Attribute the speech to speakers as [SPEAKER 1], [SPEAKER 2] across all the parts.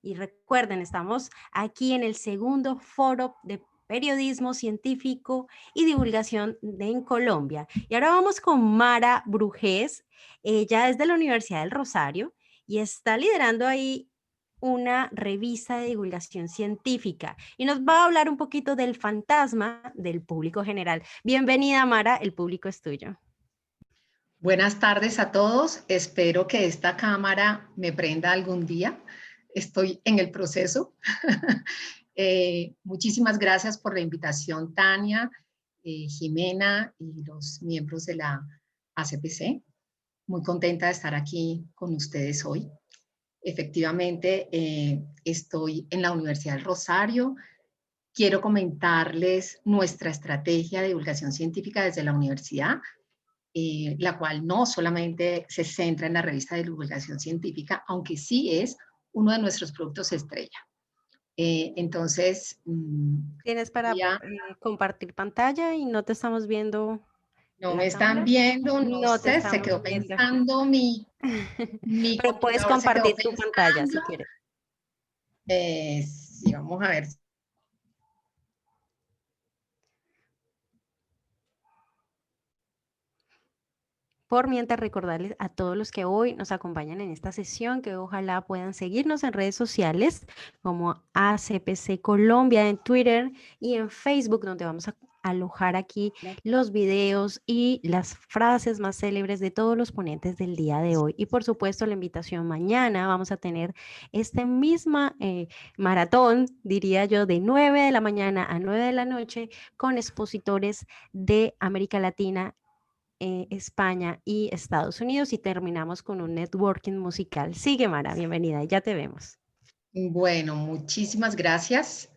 [SPEAKER 1] Y recuerden, estamos aquí en el segundo foro de periodismo científico y divulgación en Colombia. Y ahora vamos con Mara Brujés. Ella es de la Universidad del Rosario y está liderando ahí una revista de divulgación científica y nos va a hablar un poquito del fantasma del público general. Bienvenida, Mara, el público es tuyo.
[SPEAKER 2] Buenas tardes a todos. Espero que esta cámara me prenda algún día. Estoy en el proceso. Muchísimas gracias por la invitación, Tania, Jimena y los miembros de la ACPC. Muy contenta de estar aquí con ustedes hoy. Efectivamente, estoy en la Universidad del Rosario. Quiero comentarles nuestra estrategia de divulgación científica desde la universidad, la cual no solamente se centra en la revista de divulgación científica, aunque sí es uno de nuestros productos estrella. Entonces,
[SPEAKER 1] Tienes para compartir pantalla y no te estamos viendo
[SPEAKER 2] no me
[SPEAKER 1] la
[SPEAKER 2] están
[SPEAKER 1] cámara.
[SPEAKER 2] viendo, no
[SPEAKER 1] No te
[SPEAKER 2] sé, se
[SPEAKER 1] estamos
[SPEAKER 2] quedó
[SPEAKER 1] viendo.
[SPEAKER 2] pensando, mi
[SPEAKER 1] Pero puedes
[SPEAKER 2] computador se quedó
[SPEAKER 1] compartir tu pantalla
[SPEAKER 2] pensando.
[SPEAKER 1] si quieres.
[SPEAKER 2] Sí, vamos a ver.
[SPEAKER 1] Por mientras, recordarles a todos los que hoy nos acompañan en esta sesión que ojalá puedan seguirnos en redes sociales como ACPC Colombia en Twitter y en Facebook, donde vamos a alojar aquí los videos y las frases más célebres de todos los ponentes del día de hoy. Y por supuesto, la invitación mañana vamos a tener este misma maratón, diría yo, de 9 de la mañana a 9 de la noche con expositores de América Latina, España y Estados Unidos, y terminamos con un networking musical. Sigue, Mara, bienvenida, ya te vemos.
[SPEAKER 2] Bueno, muchísimas gracias.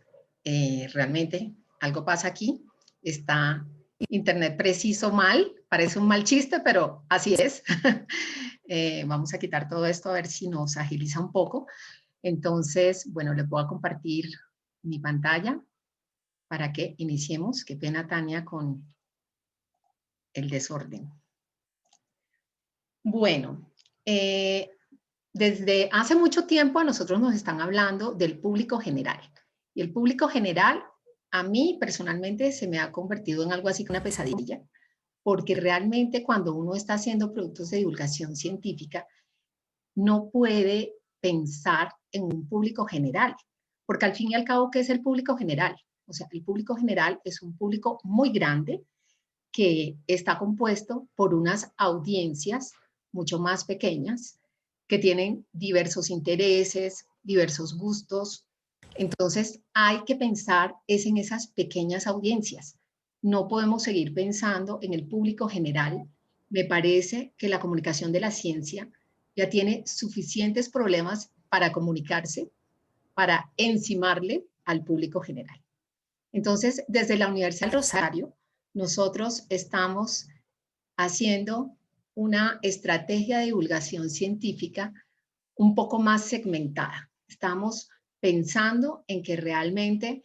[SPEAKER 2] Realmente algo pasa aquí. Está internet preciso mal, parece un mal chiste, pero así es. Vamos a quitar todo esto a ver si nos agiliza un poco. Entonces, bueno, les voy a compartir mi pantalla para que iniciemos. Qué pena, Tania, con el desorden. Bueno, desde hace mucho tiempo a nosotros nos están hablando del público general. Y el público general, a mí personalmente, se me ha convertido en algo así como una pesadilla, porque realmente cuando uno está haciendo productos de divulgación científica, no puede pensar en un público general, porque al fin y al cabo, ¿qué es el público general? O sea, el público general es un público muy grande que está compuesto por unas audiencias mucho más pequeñas que tienen diversos intereses, diversos gustos. Entonces, hay que pensar es en esas pequeñas audiencias. No podemos seguir pensando en el público general. Me parece que la comunicación de la ciencia ya tiene suficientes problemas para comunicarse, para encimarle al público general. Entonces, desde la Universidad del Rosario, nosotros estamos haciendo una estrategia de divulgación científica un poco más segmentada. Estamos pensando en que realmente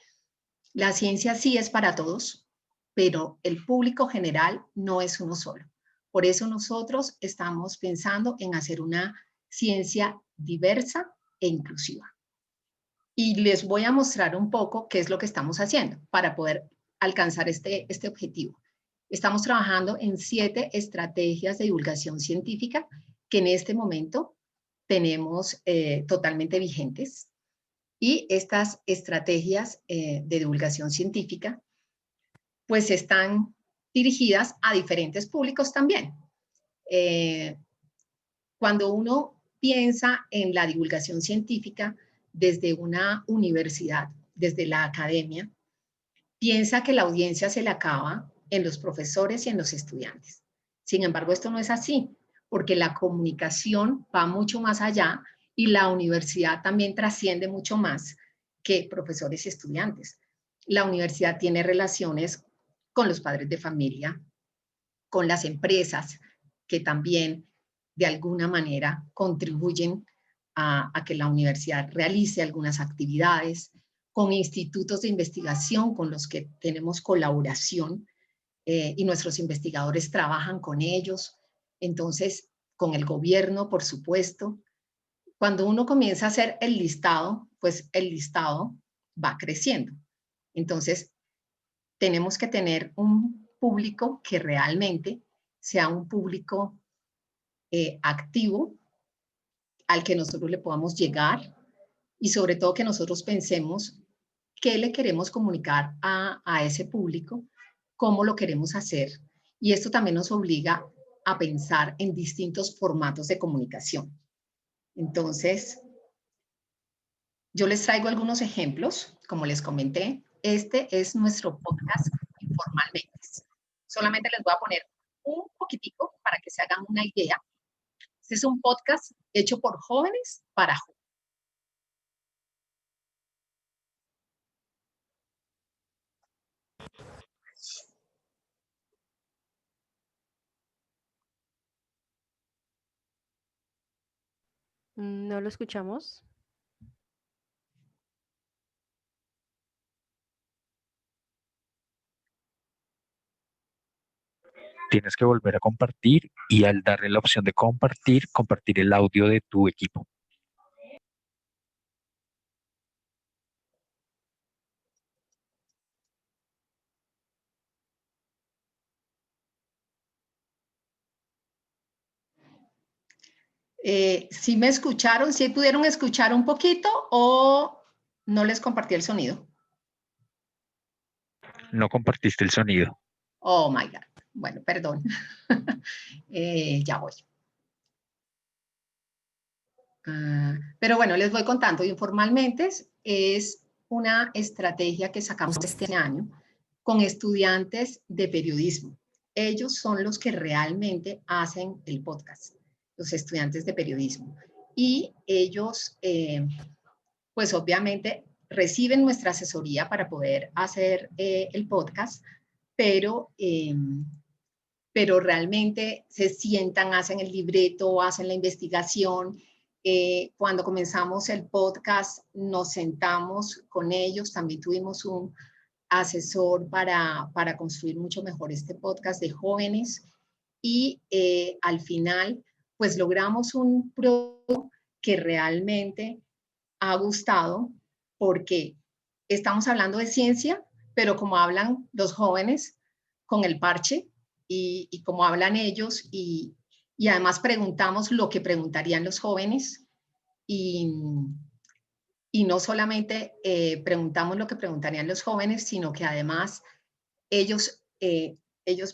[SPEAKER 2] la ciencia sí es para todos, pero el público general no es uno solo. Por eso nosotros estamos pensando en hacer una ciencia diversa e inclusiva. Y les voy a mostrar un poco qué es lo que estamos haciendo para poder alcanzar este objetivo. Estamos trabajando en 7 estrategias de divulgación científica que en este momento tenemos totalmente vigentes. Y estas estrategias de divulgación científica pues están dirigidas a diferentes públicos también. Cuando uno piensa en la divulgación científica desde una universidad, desde la academia, piensa que la audiencia se le acaba en los profesores y en los estudiantes. Sin embargo, esto no es así, porque la comunicación va mucho más allá y la universidad también trasciende mucho más que profesores y estudiantes. La universidad tiene relaciones con los padres de familia, con las empresas, que también de alguna manera contribuyen a que la universidad realice algunas actividades, con institutos de investigación con los que tenemos colaboración y nuestros investigadores trabajan con ellos. Entonces, con el gobierno, por supuesto, cuando uno comienza a hacer el listado, pues el listado va creciendo. Entonces, tenemos que tener un público que realmente sea un público activo, al que nosotros le podamos llegar y sobre todo que nosotros pensemos qué le queremos comunicar a ese público, cómo lo queremos hacer. Y esto también nos obliga a pensar en distintos formatos de comunicación. Entonces, yo les traigo algunos ejemplos, como les comenté. Este es nuestro podcast Informalmente. Solamente les voy a poner un poquitico para que se hagan una idea. Este es un podcast hecho por jóvenes para jóvenes.
[SPEAKER 1] No lo escuchamos.
[SPEAKER 3] Tienes que volver a compartir y al darle la opción de compartir, compartir el audio de tu equipo.
[SPEAKER 2] ¿Sí me escucharon? ¿Sí pudieron escuchar un poquito o no les compartí el sonido?
[SPEAKER 3] No compartiste el sonido.
[SPEAKER 2] Oh my God. Bueno, perdón. Ya voy. Pero bueno, les voy contando. Informalmente es una estrategia que sacamos este año con estudiantes de periodismo. Ellos son los que realmente hacen el podcast, los estudiantes de periodismo. Y ellos, pues obviamente, reciben nuestra asesoría para poder hacer el podcast, pero realmente se sientan, hacen el libreto, hacen la investigación. Cuando comenzamos el podcast, nos sentamos con ellos, también tuvimos un asesor para construir mucho mejor este podcast de jóvenes y al final, pues logramos un producto que realmente ha gustado porque estamos hablando de ciencia, pero como hablan los jóvenes con el parche y como hablan ellos y además preguntamos lo que preguntarían los jóvenes y, y no solamente preguntamos lo que preguntarían los jóvenes, sino que además ellos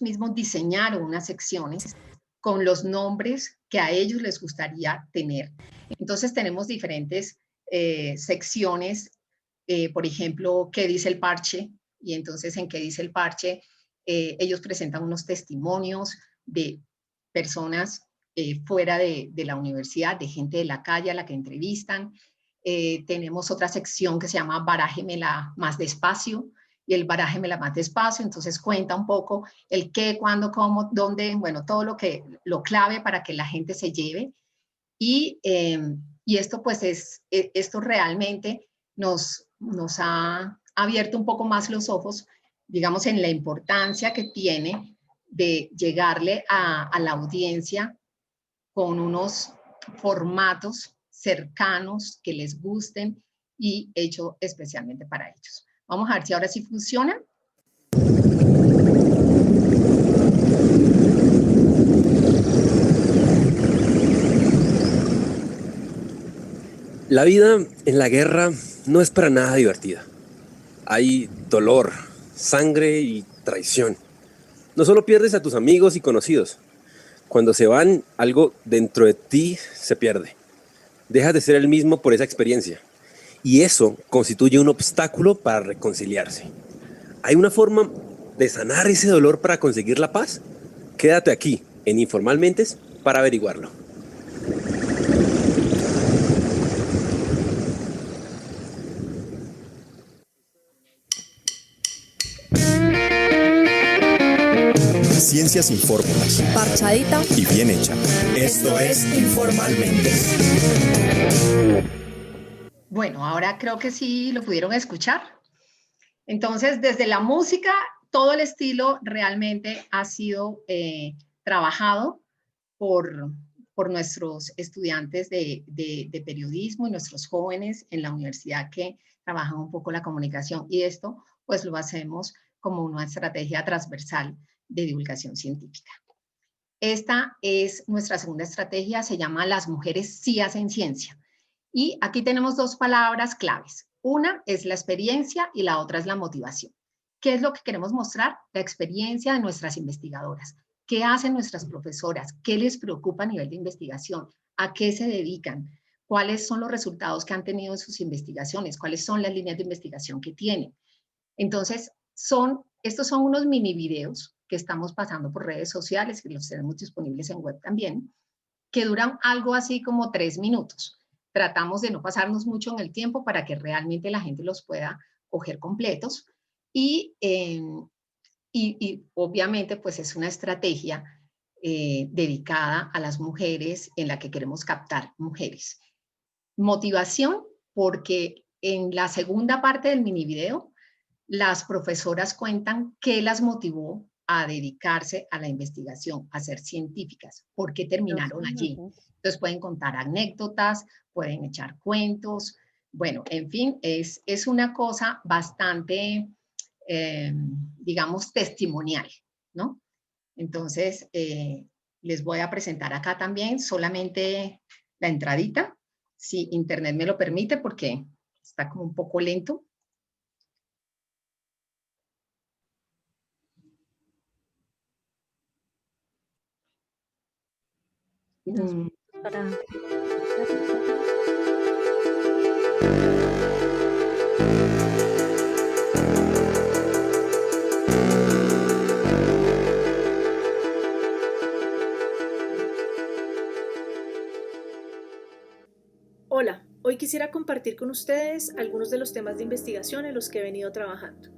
[SPEAKER 2] mismos diseñaron unas secciones con los nombres que a ellos les gustaría tener. Entonces tenemos diferentes secciones, por ejemplo, ¿qué dice el parche? Y entonces en qué dice el parche, ellos presentan unos testimonios de personas fuera de la universidad, de gente de la calle a la que entrevistan. Tenemos otra sección que se llama Barájemela más despacio, y el Barájemela más despacio, entonces cuenta un poco el qué, cuándo, cómo, dónde, bueno, todo lo clave para que la gente se lleve. Y esto pues esto realmente nos ha abierto un poco más los ojos, digamos, en la importancia que tiene de llegarle a la audiencia con unos formatos cercanos que les gusten y hecho especialmente para ellos. Vamos a ver si ahora sí funciona.
[SPEAKER 4] La vida en la guerra no es para nada divertida. Hay dolor, sangre y traición. No solo pierdes a tus amigos y conocidos. Cuando se van, algo dentro de ti se pierde. Dejas de ser el mismo por esa experiencia. Y eso constituye un obstáculo para reconciliarse. ¿Hay una forma de sanar ese dolor para conseguir la paz? Quédate aquí, en Informalmentes, para averiguarlo.
[SPEAKER 5] Ciencia sin fórmulas.
[SPEAKER 6] Parchadita
[SPEAKER 5] Y bien hecha. Esto es Informalmente.
[SPEAKER 2] Bueno, ahora creo que sí lo pudieron escuchar. Entonces, desde la música, todo el estilo realmente ha sido trabajado por por nuestros estudiantes de periodismo y nuestros jóvenes en la universidad que trabajan un poco la comunicación. Y esto pues lo hacemos como una estrategia transversal de divulgación científica. Esta es nuestra segunda estrategia, se llama Las mujeres sí hacen ciencia. Y aquí tenemos dos palabras claves. Una es la experiencia y la otra es la motivación. ¿Qué es lo que queremos mostrar? La experiencia de nuestras investigadoras. ¿Qué hacen nuestras profesoras? ¿Qué les preocupa a nivel de investigación? ¿A qué se dedican? ¿Cuáles son los resultados que han tenido en sus investigaciones? ¿Cuáles son las líneas de investigación que tienen? Entonces, estos son unos mini videos que estamos pasando por redes sociales, que los tenemos disponibles en web también, que duran algo así como 3 minutos. Tratamos de no pasarnos mucho en el tiempo para que realmente la gente los pueda coger completos. Y obviamente pues es una estrategia dedicada a las mujeres en la que queremos captar mujeres. Motivación, porque en la segunda parte del mini video, las profesoras cuentan qué las motivó a dedicarse a la investigación, a ser científicas, por qué terminaron allí. Entonces pueden contar anécdotas, pueden echar cuentos, bueno, en fin, es una cosa bastante, digamos, testimonial, ¿no? Entonces, les voy a presentar acá también solamente la entradita, si internet me lo permite, porque está como un poco lento.
[SPEAKER 1] Para...
[SPEAKER 6] Hola, hoy quisiera compartir con ustedes algunos de los temas de investigación en los que he venido trabajando.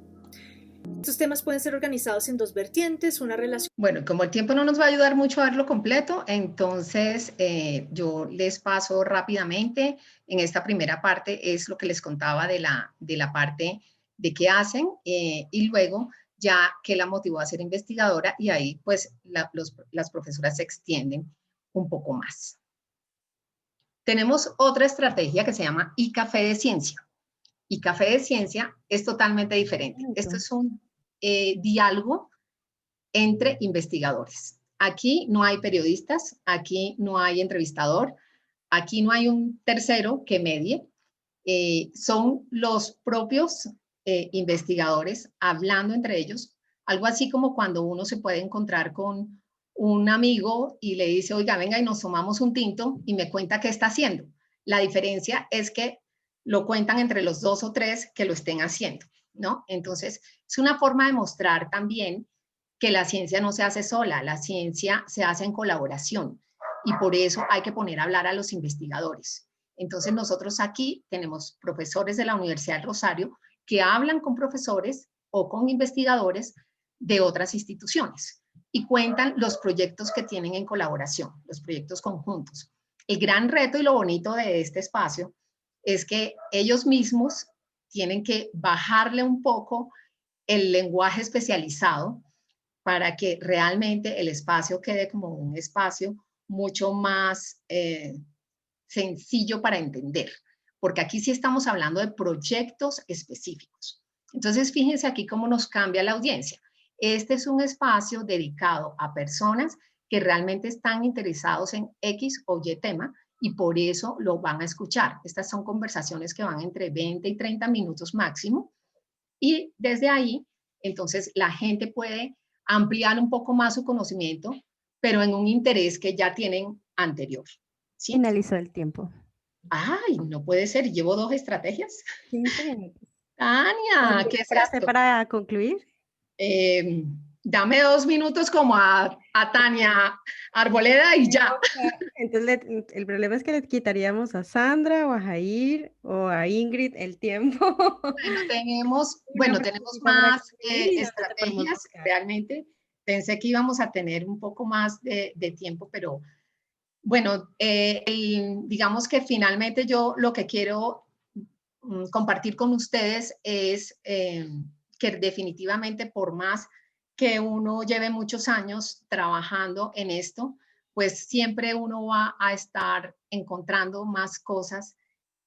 [SPEAKER 6] Estos temas pueden ser organizados en dos vertientes, una relación...
[SPEAKER 2] Bueno, como el tiempo no nos va a ayudar mucho a verlo completo, entonces yo les paso rápidamente. En esta primera parte es lo que les contaba de la parte de qué hacen y luego ya qué la motivó a ser investigadora y ahí pues las profesoras se extienden un poco más. Tenemos otra estrategia que se llama iCafé de Ciencia. iCafé de Ciencia es totalmente diferente. Esto es un diálogo entre investigadores. Aquí no hay periodistas, aquí no hay entrevistador, aquí no hay un tercero que medie. Son los propios investigadores hablando entre ellos, algo así como cuando uno se puede encontrar con un amigo y le dice, oiga, venga y nos tomamos un tinto y me cuenta qué está haciendo. La diferencia es que lo cuentan entre los 2 o 3 que lo estén haciendo, ¿no? Entonces, es una forma de mostrar también que la ciencia no se hace sola, la ciencia se hace en colaboración y por eso hay que poner a hablar a los investigadores. Entonces nosotros aquí tenemos profesores de la Universidad del Rosario que hablan con profesores o con investigadores de otras instituciones y cuentan los proyectos que tienen en colaboración, los proyectos conjuntos. El gran reto y lo bonito de este espacio es que ellos mismos tienen que bajarle un poco el lenguaje especializado para que realmente el espacio quede como un espacio mucho más sencillo para entender, porque aquí sí estamos hablando de proyectos específicos. Entonces, fíjense aquí cómo nos cambia la audiencia. Este es un espacio dedicado a personas que realmente están interesados en X o Y tema y por eso lo van a escuchar. Estas son conversaciones que van entre 20 y 30 minutos máximo y desde ahí, entonces, la gente puede ampliar un poco más su conocimiento, pero en un interés que ya tienen anterior. ¿Sí?
[SPEAKER 1] Finalizó el tiempo.
[SPEAKER 2] Ay, no puede ser, llevo 2 estrategias.
[SPEAKER 1] 15 minutos.
[SPEAKER 2] Tania, ¿qué es
[SPEAKER 1] ¿Frase
[SPEAKER 2] esto?
[SPEAKER 1] para concluir?
[SPEAKER 2] Dame 2 minutos como a Tania Arboleda y ya.
[SPEAKER 1] Entonces, el problema es que le quitaríamos a Sandra o a Jair o a Ingrid el tiempo.
[SPEAKER 2] Bueno, tenemos más estrategias,
[SPEAKER 1] buscar.
[SPEAKER 2] realmente. Pensé que íbamos a tener un poco más de tiempo, pero bueno, digamos que finalmente yo lo que quiero compartir con ustedes es que definitivamente por más que uno lleve muchos años trabajando en esto, pues siempre uno va a estar encontrando más cosas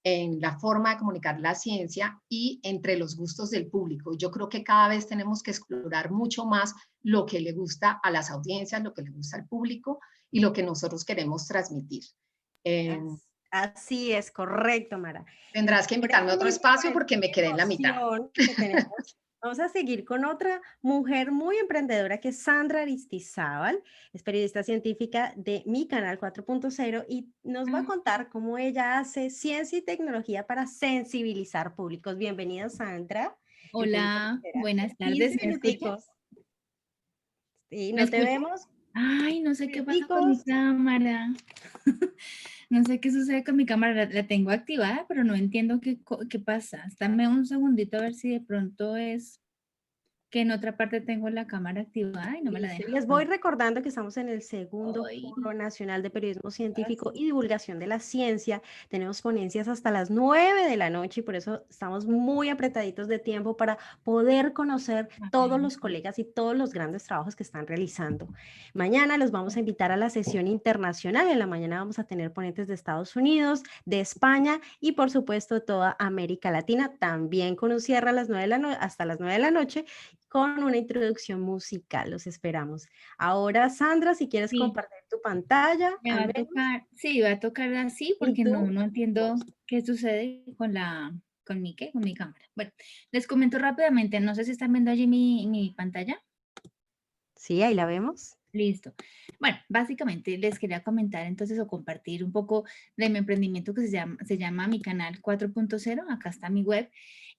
[SPEAKER 2] en la forma de comunicar la ciencia y entre los gustos del público. Yo creo que cada vez tenemos que explorar mucho más lo que le gusta a las audiencias, lo que le gusta al público y lo que nosotros queremos transmitir.
[SPEAKER 1] Así es, correcto, Mara.
[SPEAKER 2] Tendrás que invitarme a otro espacio porque me quedé en la mitad.
[SPEAKER 1] Que tenemos. Vamos a seguir con otra mujer muy emprendedora que es Sandra Aristizábal, es periodista científica de Mi Canal 4.0 y nos va a contar cómo ella hace ciencia y tecnología para sensibilizar públicos. Bienvenida, Sandra.
[SPEAKER 7] Hola, buenas tardes.
[SPEAKER 1] 15
[SPEAKER 7] ¿Me escuchas?
[SPEAKER 1] minuticos. Sí,
[SPEAKER 7] ¿Me
[SPEAKER 1] no te
[SPEAKER 7] escuchas?
[SPEAKER 1] vemos.
[SPEAKER 7] Ay, no sé qué pasa con mi
[SPEAKER 1] Minuticos.
[SPEAKER 7] cámara. No sé qué sucede con mi cámara. La tengo activada, pero no entiendo qué pasa. Dame un segundito a ver si de pronto es que en otra parte tengo la cámara activada y no me la
[SPEAKER 1] Listo.
[SPEAKER 7] deja
[SPEAKER 1] Les voy
[SPEAKER 7] poner.
[SPEAKER 1] recordando que estamos en el segundo
[SPEAKER 7] Ay,
[SPEAKER 1] Foro Nacional de Periodismo Científico
[SPEAKER 7] así.
[SPEAKER 1] y Divulgación de la Ciencia. Tenemos ponencias hasta las 9 de la noche y por eso estamos muy apretaditos de tiempo para poder conocer todos los colegas y todos los grandes trabajos que están realizando. Mañana los vamos a invitar a la sesión internacional. En la mañana vamos a tener ponentes de Estados Unidos, de España y por supuesto toda América Latina, también con un cierre a las 9 de la hasta las 9 de la noche con una introducción musical. Los esperamos. Ahora, Sandra, si quieres
[SPEAKER 7] Sí,
[SPEAKER 1] compartir tu pantalla,
[SPEAKER 7] me va
[SPEAKER 1] al
[SPEAKER 7] a
[SPEAKER 1] menos,
[SPEAKER 7] tocar, sí, va a tocar así
[SPEAKER 1] y
[SPEAKER 7] porque
[SPEAKER 1] tú,
[SPEAKER 7] no entiendo
[SPEAKER 1] vos.
[SPEAKER 7] qué sucede con mi cámara. Bueno, les comento rápidamente, no sé si están viendo allí mi pantalla.
[SPEAKER 1] Sí, ahí la vemos.
[SPEAKER 7] Listo. Bueno, básicamente les quería comentar entonces o compartir un poco de mi emprendimiento que se llama Mi Canal 4.0. Acá está mi web.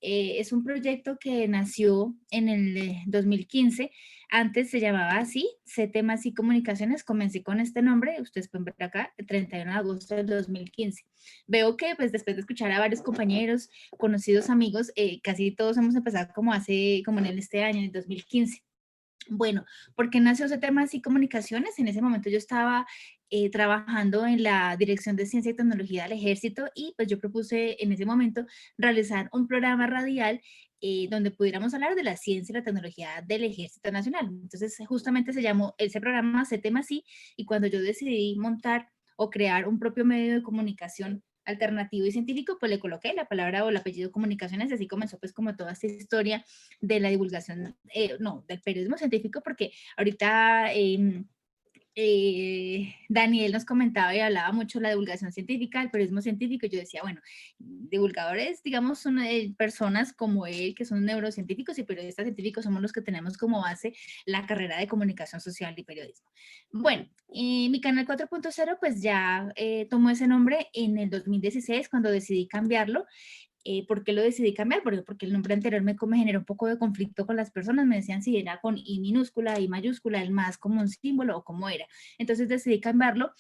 [SPEAKER 7] Es un proyecto que nació en el 2015. Antes se llamaba así, C Temas y Comunicaciones. Comencé con este nombre, ustedes pueden ver acá, el 31 de agosto del 2015. Veo que pues después de escuchar a varios compañeros, conocidos, amigos, casi todos hemos empezado como en este año, en el 2015. Bueno, porque nació ese tema y comunicaciones. En ese momento yo estaba trabajando en la Dirección de Ciencia y Tecnología del Ejército y pues yo propuse en ese momento realizar un programa radial donde pudiéramos hablar de la ciencia y la tecnología del Ejército Nacional. Entonces justamente se llamó ese programa C Tema Sí y cuando yo decidí montar o crear un propio medio de comunicación alternativo y científico, pues le coloqué la palabra o el apellido comunicaciones, así comenzó pues como toda esta historia de la divulgación, no, del periodismo científico, porque ahorita Daniel nos comentaba y hablaba mucho de la divulgación científica, el periodismo científico, y yo decía, bueno, divulgadores, digamos, son personas como él, que son neurocientíficos y periodistas científicos, somos los que tenemos como base la carrera de comunicación social y periodismo. Bueno, mi canal 4.0 pues ya tomó ese nombre en el 2016 cuando decidí cambiarlo. ¿Por qué lo decidí cambiar? Porque el nombre anterior me generó un poco de conflicto con las personas, me decían si era con I minúscula, I mayúscula, el más como un símbolo o cómo era. Entonces decidí cambiarlo,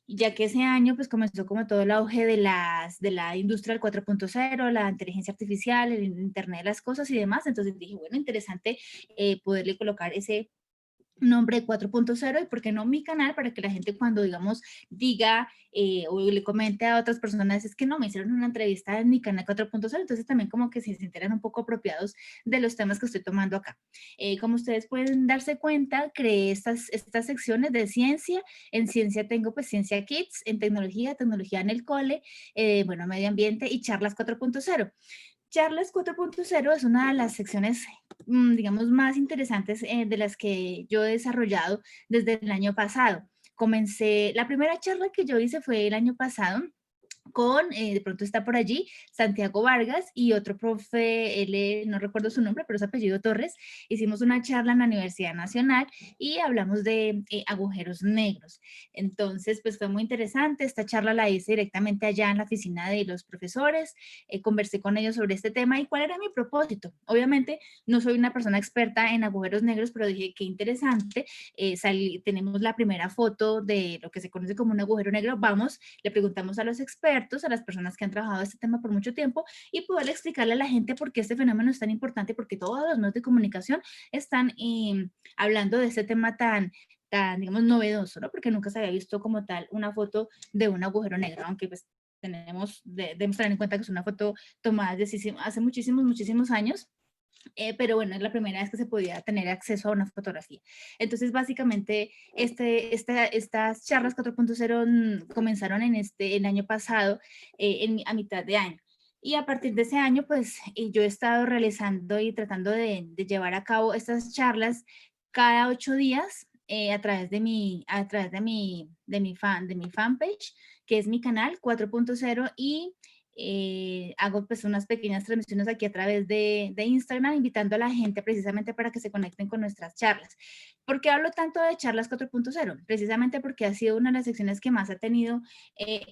[SPEAKER 7] ya que ese año pues comenzó como todo el auge de la industria del 4.0, la inteligencia artificial, el internet de las cosas y demás. Entonces dije, bueno, interesante poderle colocar ese nombre 4.0 y por qué no mi canal para que la gente cuando digamos diga o le comente a otras personas es que no me hicieron una entrevista en mi canal 4.0, entonces también como que se enteran un poco apropiados de los temas que estoy tomando acá. Como ustedes pueden darse cuenta, creé estas secciones de ciencia. En ciencia tengo pues ciencia kids, en tecnología en el cole, bueno, medio ambiente y charlas 4.0. Charlas 4.0 es una de las secciones, digamos, más interesantes de las que yo he desarrollado desde el año pasado. La primera charla que yo hice fue el año pasado con, de pronto está por allí, Santiago Vargas y otro profe, él no recuerdo su nombre, pero es apellido Torres. Hicimos una charla en la Universidad Nacional y hablamos de agujeros negros. Entonces, pues fue muy interesante. Esta charla la hice directamente allá en la oficina de los profesores, conversé con ellos sobre este tema y cuál era mi propósito. Obviamente, no soy una persona experta en agujeros negros, pero dije, qué interesante, tenemos la primera foto de lo que se conoce como un agujero negro, vamos, le preguntamos a los expertos, a las personas que han trabajado este tema por mucho tiempo y poder explicarle a la gente por qué este fenómeno es tan importante, porque todos los medios de comunicación están hablando de este tema tan, digamos, novedoso, ¿no? Porque nunca se había visto como tal una foto de un agujero negro, aunque pues debemos tener en cuenta que es una foto tomada hace muchísimos años. pero bueno, es la primera vez que se podía tener acceso a una fotografía. Entonces, básicamente, estas charlas 4.0 comenzaron el año pasado, a mitad de año. Y a partir de ese año, pues yo he estado realizando y tratando de llevar a cabo estas charlas cada 8 días a través de mi fanpage, que es mi canal 4.0, y hago pues unas pequeñas transmisiones aquí a través de Instagram, invitando a la gente precisamente para que se conecten con nuestras charlas. ¿Por qué hablo tanto de charlas 4.0? Precisamente porque ha sido una de las secciones que más ha tenido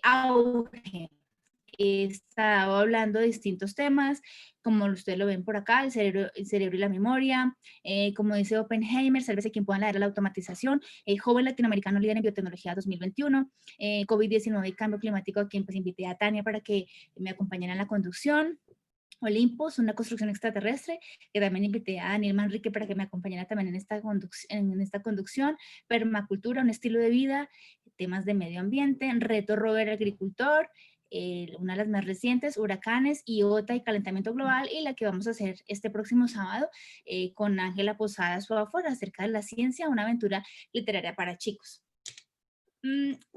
[SPEAKER 7] auge. He estado hablando de distintos temas, como ustedes lo ven por acá, el cerebro y la memoria, como dice Oppenheimer, sálvese quien pueda leer la automatización, joven latinoamericano líder en biotecnología 2021, COVID-19 y cambio climático, a quien pues invité a Tania para que me acompañara en la conducción. Olympus, una construcción extraterrestre, que también invité a Daniel Manrique para que me acompañara también en esta conducción, permacultura, un estilo de vida, temas de medio ambiente, reto rover agricultor, una de las más recientes, huracanes, IOTA y calentamiento global, y la que vamos a hacer este próximo sábado con Ángela Posadas Suafor acerca de la ciencia, una aventura literaria para chicos.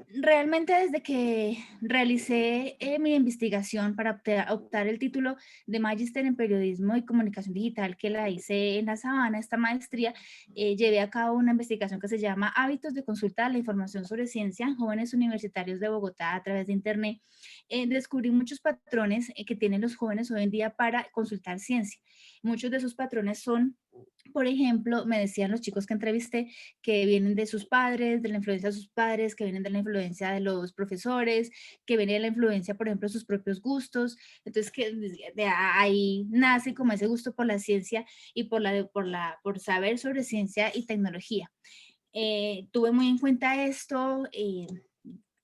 [SPEAKER 7] Realmente desde que realicé mi investigación para optar el título de Magíster en Periodismo y Comunicación Digital, que la hice en La Sabana, esta maestría, llevé a cabo una investigación que se llama Hábitos de consulta de la información sobre ciencia en jóvenes universitarios de Bogotá a través de Internet. Descubrí muchos patrones que tienen los jóvenes hoy en día para consultar ciencia. Muchos de esos patrones son, por ejemplo, me decían los chicos que entrevisté, que vienen de sus padres, de la influencia de sus padres, que vienen de la influencia de los profesores, que vienen de la influencia, por ejemplo, de sus propios gustos. Entonces, que de ahí nace como ese gusto por la ciencia y por saber sobre ciencia y tecnología. Tuve muy en cuenta esto.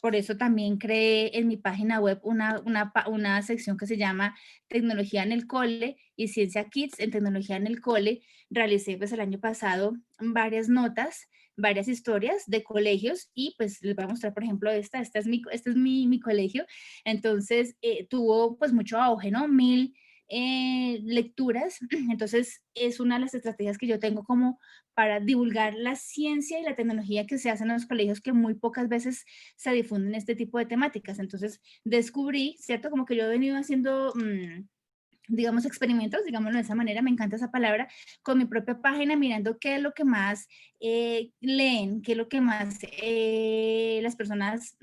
[SPEAKER 7] Por eso también creé en mi página web una sección que se llama Tecnología en el Cole y Ciencia Kids en Tecnología en el Cole. Realicé pues el año pasado varias notas, varias historias de colegios, y pues les voy a mostrar, por ejemplo, este es mi colegio. Entonces tuvo pues mucho auge, ¿no? 1000 lecturas. Entonces es una de las estrategias que yo tengo como para divulgar la ciencia y la tecnología que se hacen en los colegios, que muy pocas veces se difunden este tipo de temáticas. Entonces descubrí, ¿cierto? Como que yo he venido haciendo, digamos, experimentos, digámoslo de esa manera, me encanta esa palabra, con mi propia página, mirando qué es lo que más leen, qué es lo que más las personas,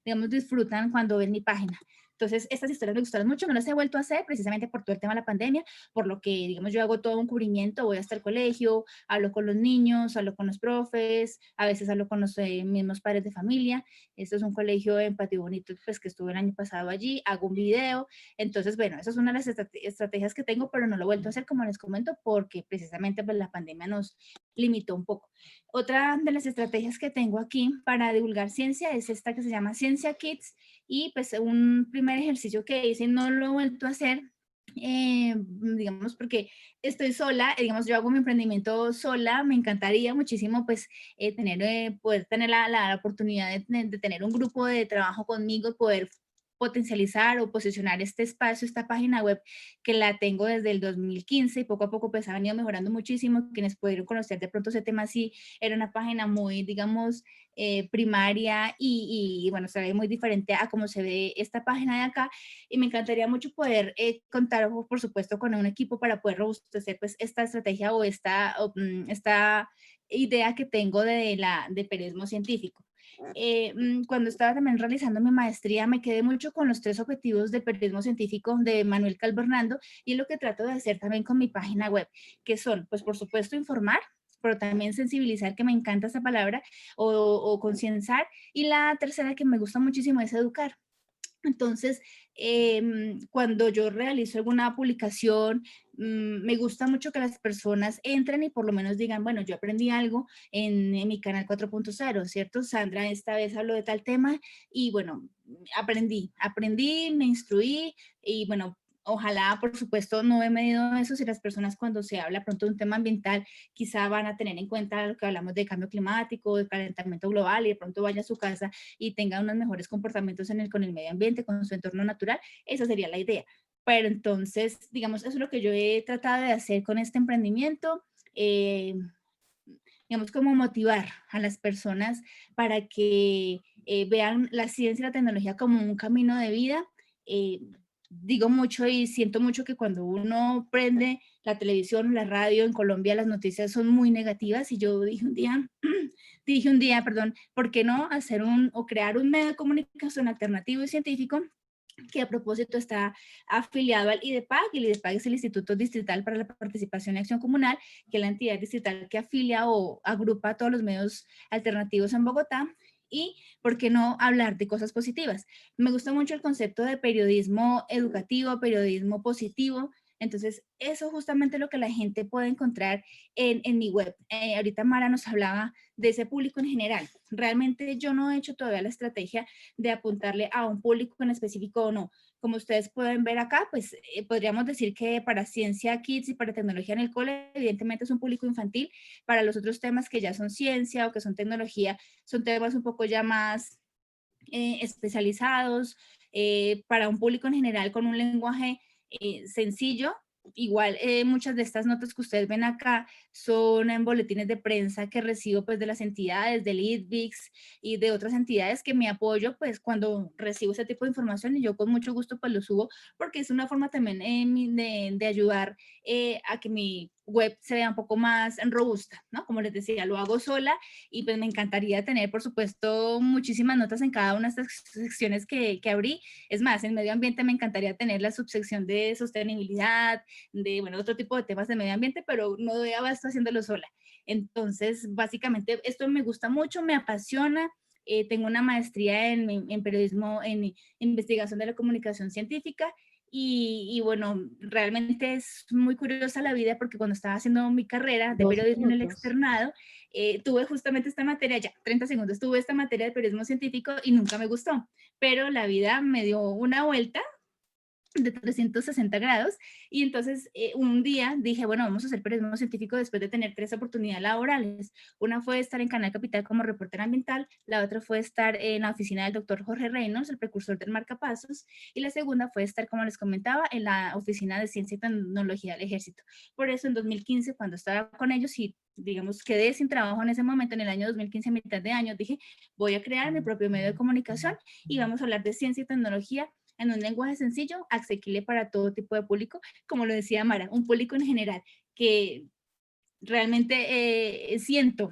[SPEAKER 7] digamos, disfrutan cuando ven mi página. Entonces, estas historias me gustaron mucho, no las he vuelto a hacer precisamente por todo el tema de la pandemia, por lo que, digamos, yo hago todo un cubrimiento, voy hasta el colegio, hablo con los niños, hablo con los profes, a veces hablo con los mismos padres de familia. Esto es un colegio en Patio Bonito, pues que estuve el año pasado allí, hago un video. Entonces, bueno, esa es una de las estrategias que tengo, pero no lo he vuelto a hacer, como les comento, porque precisamente pues, la pandemia nos limitó un poco. Otra de las estrategias que tengo aquí para divulgar ciencia es esta que se llama Ciencia Kids, y pues un primer ejercicio que hice, no lo he vuelto a hacer, digamos, porque estoy sola, digamos, yo hago mi emprendimiento sola. Me encantaría muchísimo pues poder tener la oportunidad de tener un grupo de trabajo conmigo, poder potencializar o posicionar este espacio, esta página web que la tengo desde el 2015, y poco a poco pues ha venido mejorando muchísimo. Quienes pudieron conocer de pronto ese tema, sí, era una página muy, digamos, primaria, y bueno, se ve muy diferente a cómo se ve esta página de acá, y me encantaría mucho poder contar, por supuesto, con un equipo para poder robustecer pues esta estrategia o esta idea que tengo de periodismo científico. Cuando estaba también realizando mi maestría, me quedé mucho con los 3 objetivos del periodismo científico de Manuel Calvo Hernando, y es lo que trato de hacer también con mi página web, que son, pues por supuesto, informar, pero también sensibilizar, que me encanta esa palabra, o concienciar, y la tercera que me gusta muchísimo es educar. Entonces, cuando yo realizo alguna publicación, me gusta mucho que las personas entren y por lo menos digan, bueno, yo aprendí algo en mi canal 4.0, ¿cierto? Sandra esta vez habló de tal tema y bueno, aprendí, me instruí, y bueno, ojalá, por supuesto, no he medido eso, si las personas cuando se habla pronto de un tema ambiental quizá van a tener en cuenta lo que hablamos de cambio climático, de calentamiento global, y de pronto vaya a su casa y tenga unos mejores comportamientos con el medio ambiente, con su entorno natural. Esa sería la idea. Pero entonces, digamos, eso es lo que yo he tratado de hacer con este emprendimiento. Digamos, como motivar a las personas para que vean la ciencia y la tecnología como un camino de vida. Eh, Digo mucho y siento mucho que cuando uno prende la televisión, la radio, en Colombia las noticias son muy negativas y yo dije un día, perdón, ¿por qué no hacer o crear un medio de comunicación alternativo y científico que a propósito está afiliado al IDEPAC? El IDEPAC es el Instituto Distrital para la Participación y Acción Comunal, que es la entidad distrital que afilia o agrupa a todos los medios alternativos en Bogotá. Y, ¿por qué no hablar de cosas positivas? Me gusta mucho el concepto de periodismo educativo, periodismo positivo. Entonces, eso es justamente lo que la gente puede encontrar en mi web. Ahorita Mara nos hablaba de ese público en general. Realmente yo no he hecho todavía la estrategia de apuntarle a un público en específico o no. Como ustedes pueden ver acá, pues podríamos decir que para Ciencia Kids y para Tecnología en el Cole, evidentemente es un público infantil. Para los otros temas que ya son ciencia o que son tecnología, son temas un poco ya más especializados, para un público en general con un lenguaje sencillo. Igual muchas de estas notas que ustedes ven acá son en boletines de prensa que recibo pues de las entidades, del IDVIX y de otras entidades que me apoyo pues cuando recibo ese tipo de información, y yo con mucho gusto pues lo subo porque es una forma también de ayudar a que mi web se vea un poco más robusta, ¿no? Como les decía, lo hago sola y pues me encantaría tener, por supuesto, muchísimas notas en cada una de estas secciones que abrí. Es más, en medio ambiente me encantaría tener la subsección de sostenibilidad, de, bueno, otro tipo de temas de medio ambiente, pero no doy abasto haciéndolo sola. Entonces, básicamente, esto me gusta mucho, me apasiona. Tengo una maestría en periodismo, en investigación de la comunicación científica. Y bueno, realmente es muy curiosa la vida porque cuando estaba haciendo mi carrera de
[SPEAKER 1] 2
[SPEAKER 7] periodismo en el
[SPEAKER 1] minutos.
[SPEAKER 7] externado, tuve justamente esta materia, ya 30 segundos, tuve esta materia de periodismo científico y nunca me gustó, pero la vida me dio una vuelta de 360 grados y entonces un día dije, bueno, vamos a hacer periodismo científico después de tener 3 oportunidades laborales. Una fue estar en Canal Capital como reportera ambiental, la otra fue estar en la oficina del doctor Jorge Reynolds, el precursor del marcapasos, y la segunda fue estar, como les comentaba, en la oficina de ciencia y tecnología del ejército. Por eso en 2015, cuando estaba con ellos y digamos, quedé sin trabajo en ese momento, en el año 2015, a mitad de año, dije, voy a crear mi propio medio de comunicación y vamos a hablar de ciencia y tecnología en un lenguaje sencillo, asequible para todo tipo de público, como lo decía Mara, un público en general que realmente siento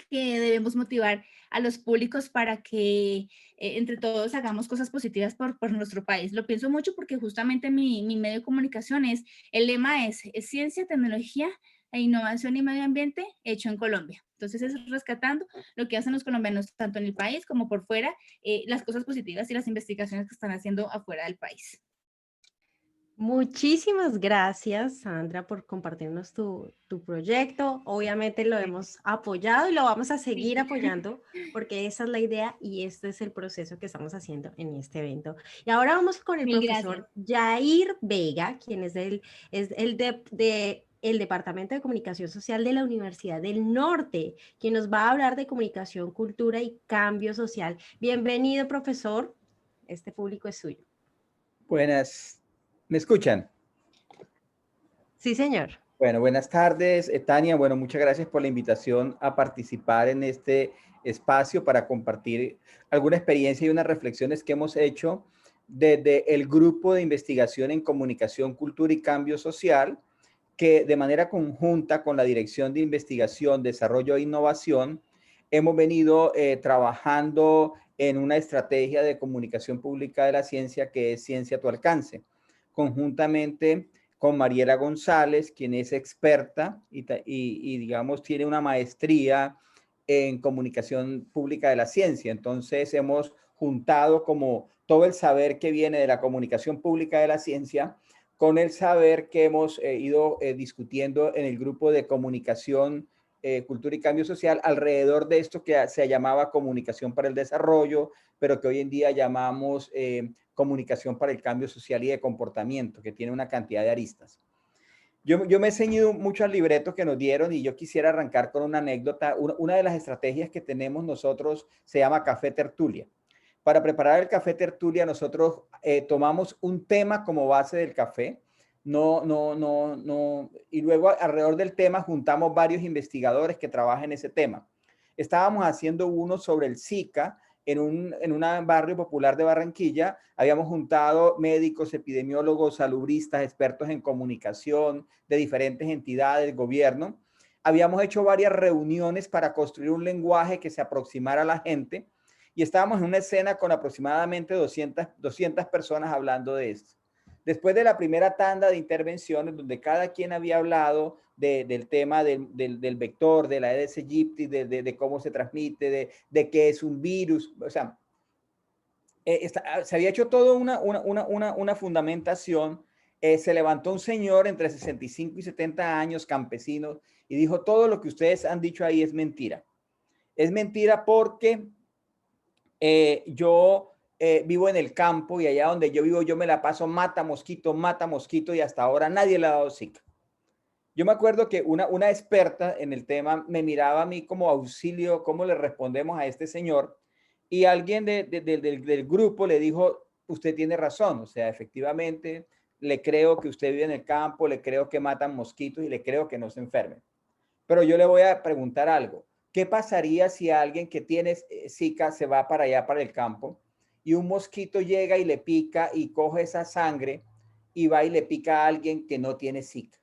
[SPEAKER 7] que debemos motivar a los públicos para que entre todos hagamos cosas positivas por nuestro país. Lo pienso mucho porque justamente mi medio de comunicación el lema es ciencia, tecnología e innovación y medio ambiente hecho en Colombia. Entonces es rescatando lo que hacen los colombianos tanto en el país como por fuera, las cosas positivas y las investigaciones que están haciendo afuera del país.
[SPEAKER 1] Muchísimas gracias, Sandra, por compartirnos tu proyecto. Obviamente lo hemos apoyado y lo vamos a seguir apoyando porque esa es la idea y este es el proceso que estamos haciendo en este evento. Y ahora vamos con el
[SPEAKER 7] Mil
[SPEAKER 1] profesor Jair Vega, quien es el Departamento de Comunicación Social de la Universidad del Norte, quien nos va a hablar de comunicación, cultura y cambio social. Bienvenido, profesor. Este público es suyo.
[SPEAKER 8] Buenas. ¿Me escuchan?
[SPEAKER 1] Sí, señor.
[SPEAKER 8] Bueno, buenas tardes, Tania. Bueno, muchas gracias por la invitación a participar en este espacio para compartir alguna experiencia y unas reflexiones que hemos hecho desde el grupo de investigación en comunicación, cultura y cambio social, que de manera conjunta con la Dirección de Investigación, Desarrollo e Innovación, hemos venido trabajando en una estrategia de comunicación pública de la ciencia que es Ciencia a tu alcance, conjuntamente con Mariela González, quien es experta y digamos tiene una maestría en comunicación pública de la ciencia. Entonces hemos juntado como todo el saber que viene de la comunicación pública de la ciencia con el saber que hemos ido discutiendo en el grupo de comunicación, cultura y cambio social alrededor de esto que se llamaba comunicación para el desarrollo, pero que hoy en día llamamos comunicación para el cambio social y de comportamiento, que tiene una cantidad de aristas. Yo me he ceñido mucho al libreto que nos dieron y yo quisiera arrancar con una anécdota. Una de las estrategias que tenemos nosotros se llama Café Tertulia. Para preparar el café tertulia, nosotros tomamos un tema como base del café. Y luego alrededor del tema juntamos varios investigadores que trabajan en ese tema. Estábamos haciendo uno sobre el Zika en un barrio popular de Barranquilla. Habíamos juntado médicos, epidemiólogos, salubristas, expertos en comunicación de diferentes entidades, gobierno. Habíamos hecho varias reuniones para construir un lenguaje que se aproximara a la gente y estábamos en una escena con aproximadamente 200 personas hablando de esto. Después de la primera tanda de intervenciones, donde cada quien había hablado del tema del vector, de la Aedes aegypti, de cómo se transmite, de qué es un virus, o sea, se había hecho toda una fundamentación. Se levantó un señor entre 65 y 70 años, campesino, y dijo, todo lo que ustedes han dicho ahí es mentira. Es mentira porque yo vivo en el campo y allá donde yo vivo yo me la paso mata mosquito y hasta ahora nadie le ha dado Zika. Yo me acuerdo que una experta en el tema me miraba a mí como auxilio, cómo le respondemos a este señor, y alguien del grupo le dijo, usted tiene razón, o sea, efectivamente, le creo que usted vive en el campo, le creo que matan mosquitos y le creo que no se enfermen. Pero yo le voy a preguntar algo. ¿Qué pasaría si alguien que tiene Zika se va para allá, para el campo, y un mosquito llega y le pica y coge esa sangre y va y le pica a alguien que no tiene Zika?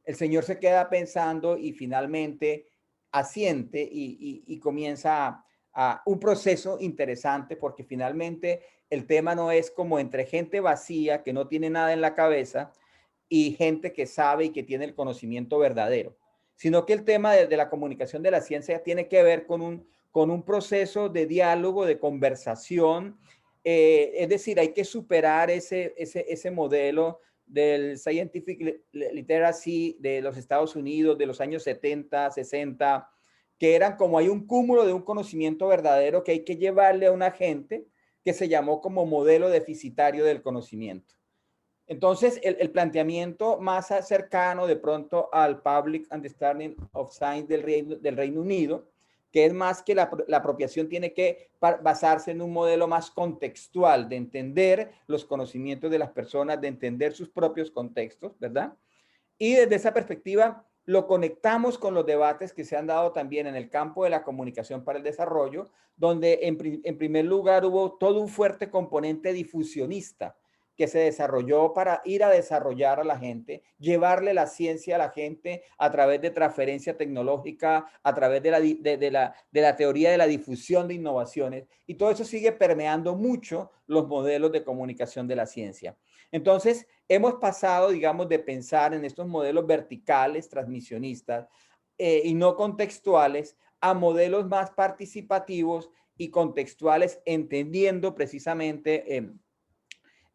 [SPEAKER 8] El señor se queda pensando y finalmente asiente y comienza a un proceso interesante, porque finalmente el tema no es como entre gente vacía que no tiene nada en la cabeza y gente que sabe y que tiene el conocimiento verdadero, sino que el tema de la comunicación de la ciencia tiene que ver con un proceso de diálogo, de conversación. Es decir, hay que superar ese modelo del scientific literacy de los Estados Unidos de los años 70, 60, que eran como hay un cúmulo de un conocimiento verdadero que hay que llevarle a una gente, que se llamó como modelo deficitario del conocimiento. Entonces, el planteamiento más cercano de pronto al Public Understanding of Science del Reino Unido, que es más que la apropiación tiene que basarse en un modelo más contextual, de entender los conocimientos de las personas, de entender sus propios contextos, ¿verdad? Y desde esa perspectiva lo conectamos con los debates que se han dado también en el campo de la comunicación para el desarrollo, donde en primer lugar hubo todo un fuerte componente difusionista que se desarrolló para ir a desarrollar a la gente, llevarle la ciencia a la gente a través de transferencia tecnológica, a través de la teoría de la difusión de innovaciones, y todo eso sigue permeando mucho los modelos de comunicación de la ciencia. Entonces, hemos pasado, digamos, de pensar en estos modelos verticales, transmisionistas y no contextuales, a modelos más participativos y contextuales, entendiendo precisamente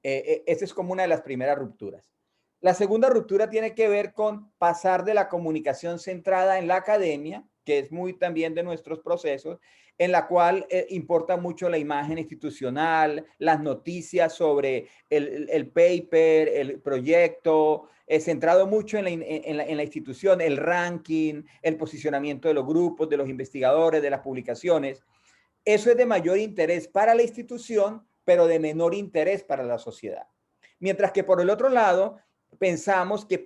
[SPEAKER 8] esa es como una de las primeras rupturas. La segunda ruptura tiene que ver con pasar de la comunicación centrada en la academia, que es muy también de nuestros procesos, en la cual importa mucho la imagen institucional, las noticias sobre el paper, el proyecto, centrado mucho en la institución, el ranking, el posicionamiento de los grupos, de los investigadores, de las publicaciones. Eso es de mayor interés para la institución, pero de menor interés para la sociedad. Mientras que por el otro lado, pensamos que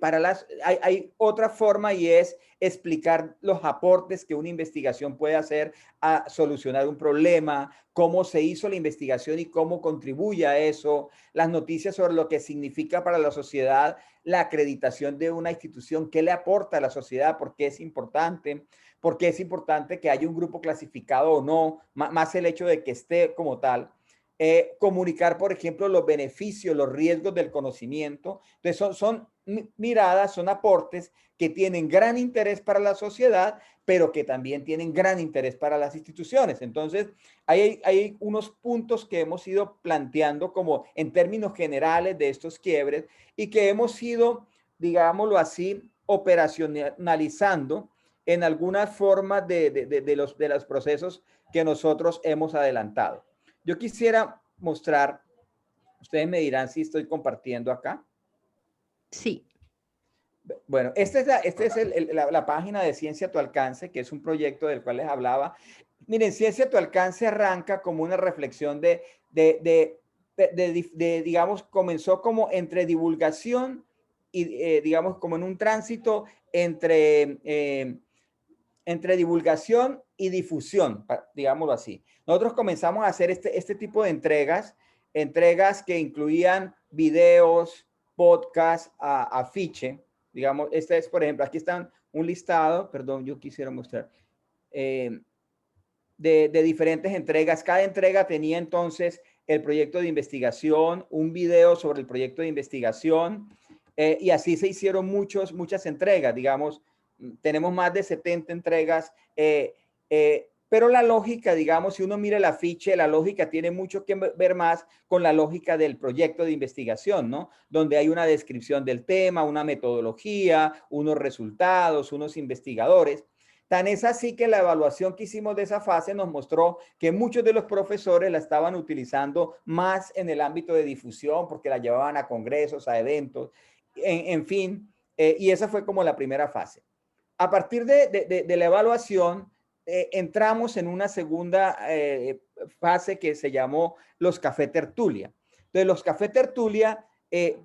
[SPEAKER 8] hay otra forma, y es explicar los aportes que una investigación puede hacer a solucionar un problema, cómo se hizo la investigación y cómo contribuye a eso, las noticias sobre lo que significa para la sociedad la acreditación de una institución, qué le aporta a la sociedad, por qué es importante que haya un grupo clasificado o no, más el hecho de que esté como tal. Comunicar, por ejemplo, los beneficios, los riesgos del conocimiento. Entonces son miradas, son aportes que tienen gran interés para la sociedad, pero que también tienen gran interés para las instituciones. Entonces, hay unos puntos que hemos ido planteando como en términos generales de estos quiebres y que hemos ido, digámoslo así, operacionalizando en algunas formas de los procesos que nosotros hemos adelantado. Yo quisiera mostrar, ustedes me dirán si estoy compartiendo acá.
[SPEAKER 1] Sí.
[SPEAKER 8] Bueno, esta es la página de Ciencia a tu alcance, que es un proyecto del cual les hablaba. Miren, Ciencia a tu alcance arranca como una reflexión digamos, comenzó como entre divulgación y, digamos, como en un tránsito entre divulgación y difusión, digámoslo así. Nosotros comenzamos a hacer este tipo de entregas que incluían videos, podcasts, afiche. Digamos, este es, por ejemplo, aquí están un listado, perdón, yo quisiera mostrar, de diferentes entregas. Cada entrega tenía entonces el proyecto de investigación, un video sobre el proyecto de investigación, y así se hicieron muchas entregas, digamos, tenemos más de 70 entregas, pero la lógica, digamos, si uno mira el afiche, la lógica tiene mucho que ver más con la lógica del proyecto de investigación, ¿no? Donde hay una descripción del tema, una metodología, unos resultados, unos investigadores. Tan es así que la evaluación que hicimos de esa fase nos mostró que muchos de los profesores la estaban utilizando más en el ámbito de difusión porque la llevaban a congresos, a eventos, en fin, y esa fue como la primera fase. A partir de la evaluación, entramos en una segunda fase que se llamó los café tertulia. Entonces, los café tertulia,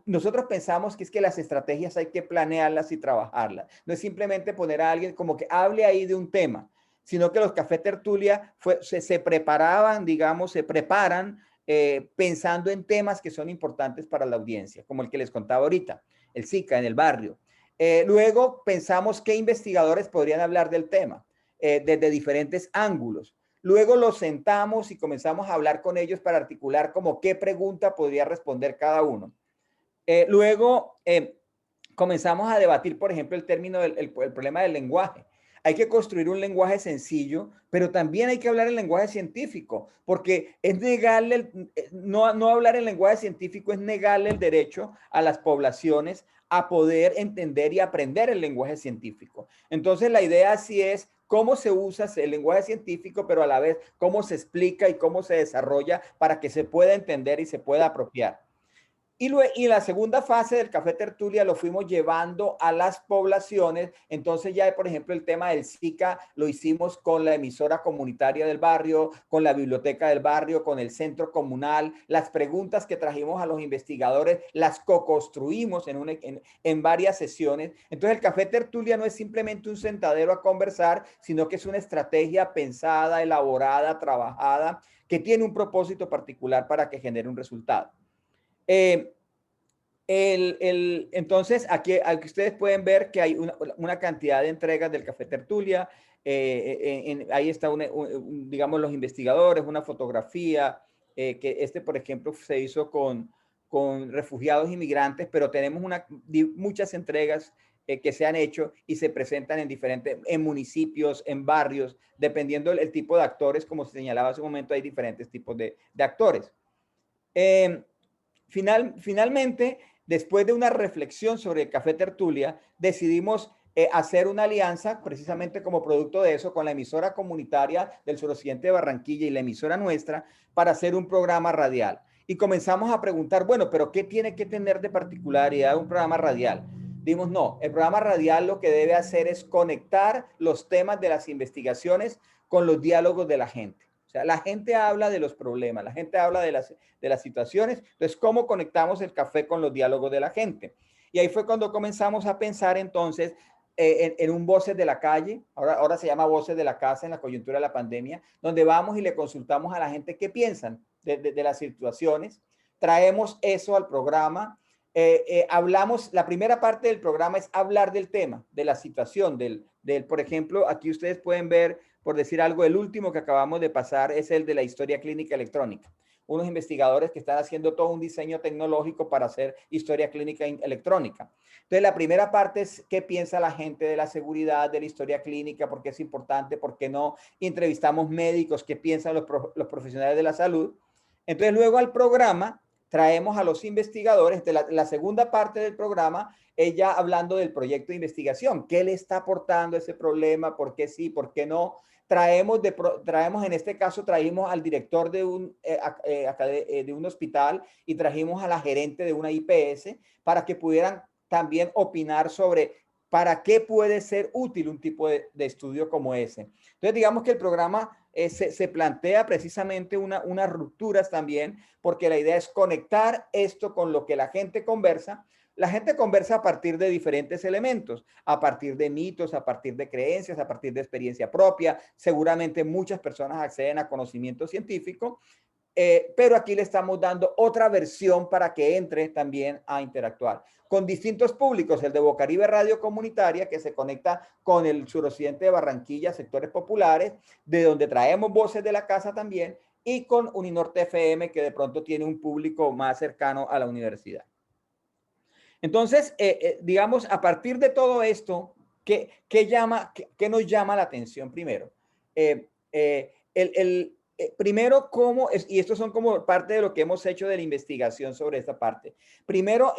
[SPEAKER 8] nosotros pensamos que es que las estrategias hay que planearlas y trabajarlas. No es simplemente poner a alguien como que hable ahí de un tema, sino que los café tertulia se preparaban, digamos, se preparan pensando en temas que son importantes para la audiencia, como el que les contaba ahorita, el SICA en el barrio. Luego pensamos qué investigadores podrían hablar del tema desde diferentes ángulos. Luego los sentamos y comenzamos a hablar con ellos para articular como qué pregunta podría responder cada uno. Luego comenzamos a debatir, por ejemplo, el problema del lenguaje. Hay que construir un lenguaje sencillo, pero también hay que hablar el lenguaje científico, porque es negarle, no hablar el lenguaje científico es negarle el derecho a las poblaciones a poder entender y aprender el lenguaje científico. Entonces, la idea sí es cómo se usa el lenguaje científico, pero a la vez cómo se explica y cómo se desarrolla para que se pueda entender y se pueda apropiar. Y la segunda fase del café tertulia lo fuimos llevando a las poblaciones. Entonces ya, por ejemplo, el tema del SICA lo hicimos con la emisora comunitaria del barrio, con la biblioteca del barrio, con el centro comunal. Las preguntas que trajimos a los investigadores las co-construimos en varias sesiones. Entonces el café tertulia no es simplemente un sentadero a conversar, sino que es una estrategia pensada, elaborada, trabajada, que tiene un propósito particular para que genere un resultado. Entonces, aquí ustedes pueden ver que hay una cantidad de entregas del café tertulia. Ahí está, digamos, los investigadores, una fotografía, que por ejemplo, se hizo con refugiados inmigrantes, pero tenemos muchas entregas que se han hecho y se presentan en municipios, en barrios, dependiendo del tipo de actores, como se señalaba hace un momento, hay diferentes tipos de actores. Finalmente, después de una reflexión sobre el café tertulia, decidimos hacer una alianza, precisamente como producto de eso, con la emisora comunitaria del suroccidente de Barranquilla y la emisora nuestra, para hacer un programa radial. Y comenzamos a preguntar, bueno, pero ¿qué tiene que tener de particularidad un programa radial? Dimos, no, el programa radial lo que debe hacer es conectar los temas de las investigaciones con los diálogos de la gente. O sea, la gente habla de los problemas, la gente habla de las situaciones. Entonces, ¿cómo conectamos el café con los diálogos de la gente? Y ahí fue cuando comenzamos a pensar entonces en un Voces de la Calle, ahora se llama Voces de la Casa en la coyuntura de la pandemia, donde vamos y le consultamos a la gente qué piensan de las situaciones. Traemos eso al programa. Hablamos, la primera parte del programa es hablar del tema, de la situación, por ejemplo, aquí ustedes pueden ver, por decir algo, el último que acabamos de pasar es el de la historia clínica electrónica. Unos investigadores que están haciendo todo un diseño tecnológico para hacer historia clínica electrónica. Entonces, la primera parte es qué piensa la gente de la seguridad, de la historia clínica, por qué es importante, por qué no. Entrevistamos médicos, qué piensan los profesionales de la salud. Entonces, luego al programa traemos a los investigadores. La segunda parte del programa es ya hablando del proyecto de investigación. ¿Qué le está aportando ese problema? ¿Por qué sí? ¿Por qué no? Traemos en este caso, trajimos al director de un hospital y trajimos a la gerente de una IPS para que pudieran también opinar sobre para qué puede ser útil un tipo de estudio como ese. Entonces, digamos que el programa se plantea precisamente unas rupturas también, porque la idea es conectar esto con lo que la gente conversa. La gente conversa a partir de diferentes elementos, a partir de mitos, a partir de creencias, a partir de experiencia propia. Seguramente muchas personas acceden a conocimiento científico, pero aquí le estamos dando otra versión para que entre también a interactuar con distintos públicos, el de Bocaribe Radio Comunitaria, que se conecta con el suroccidente de Barranquilla, sectores populares, de donde traemos voces de la casa también, y con Uninorte FM, que de pronto tiene un público más cercano a la universidad. Entonces, digamos, a partir de todo esto, ¿qué nos llama la atención primero? Primero, y estos son como parte de lo que hemos hecho de la investigación sobre esta parte. Primero,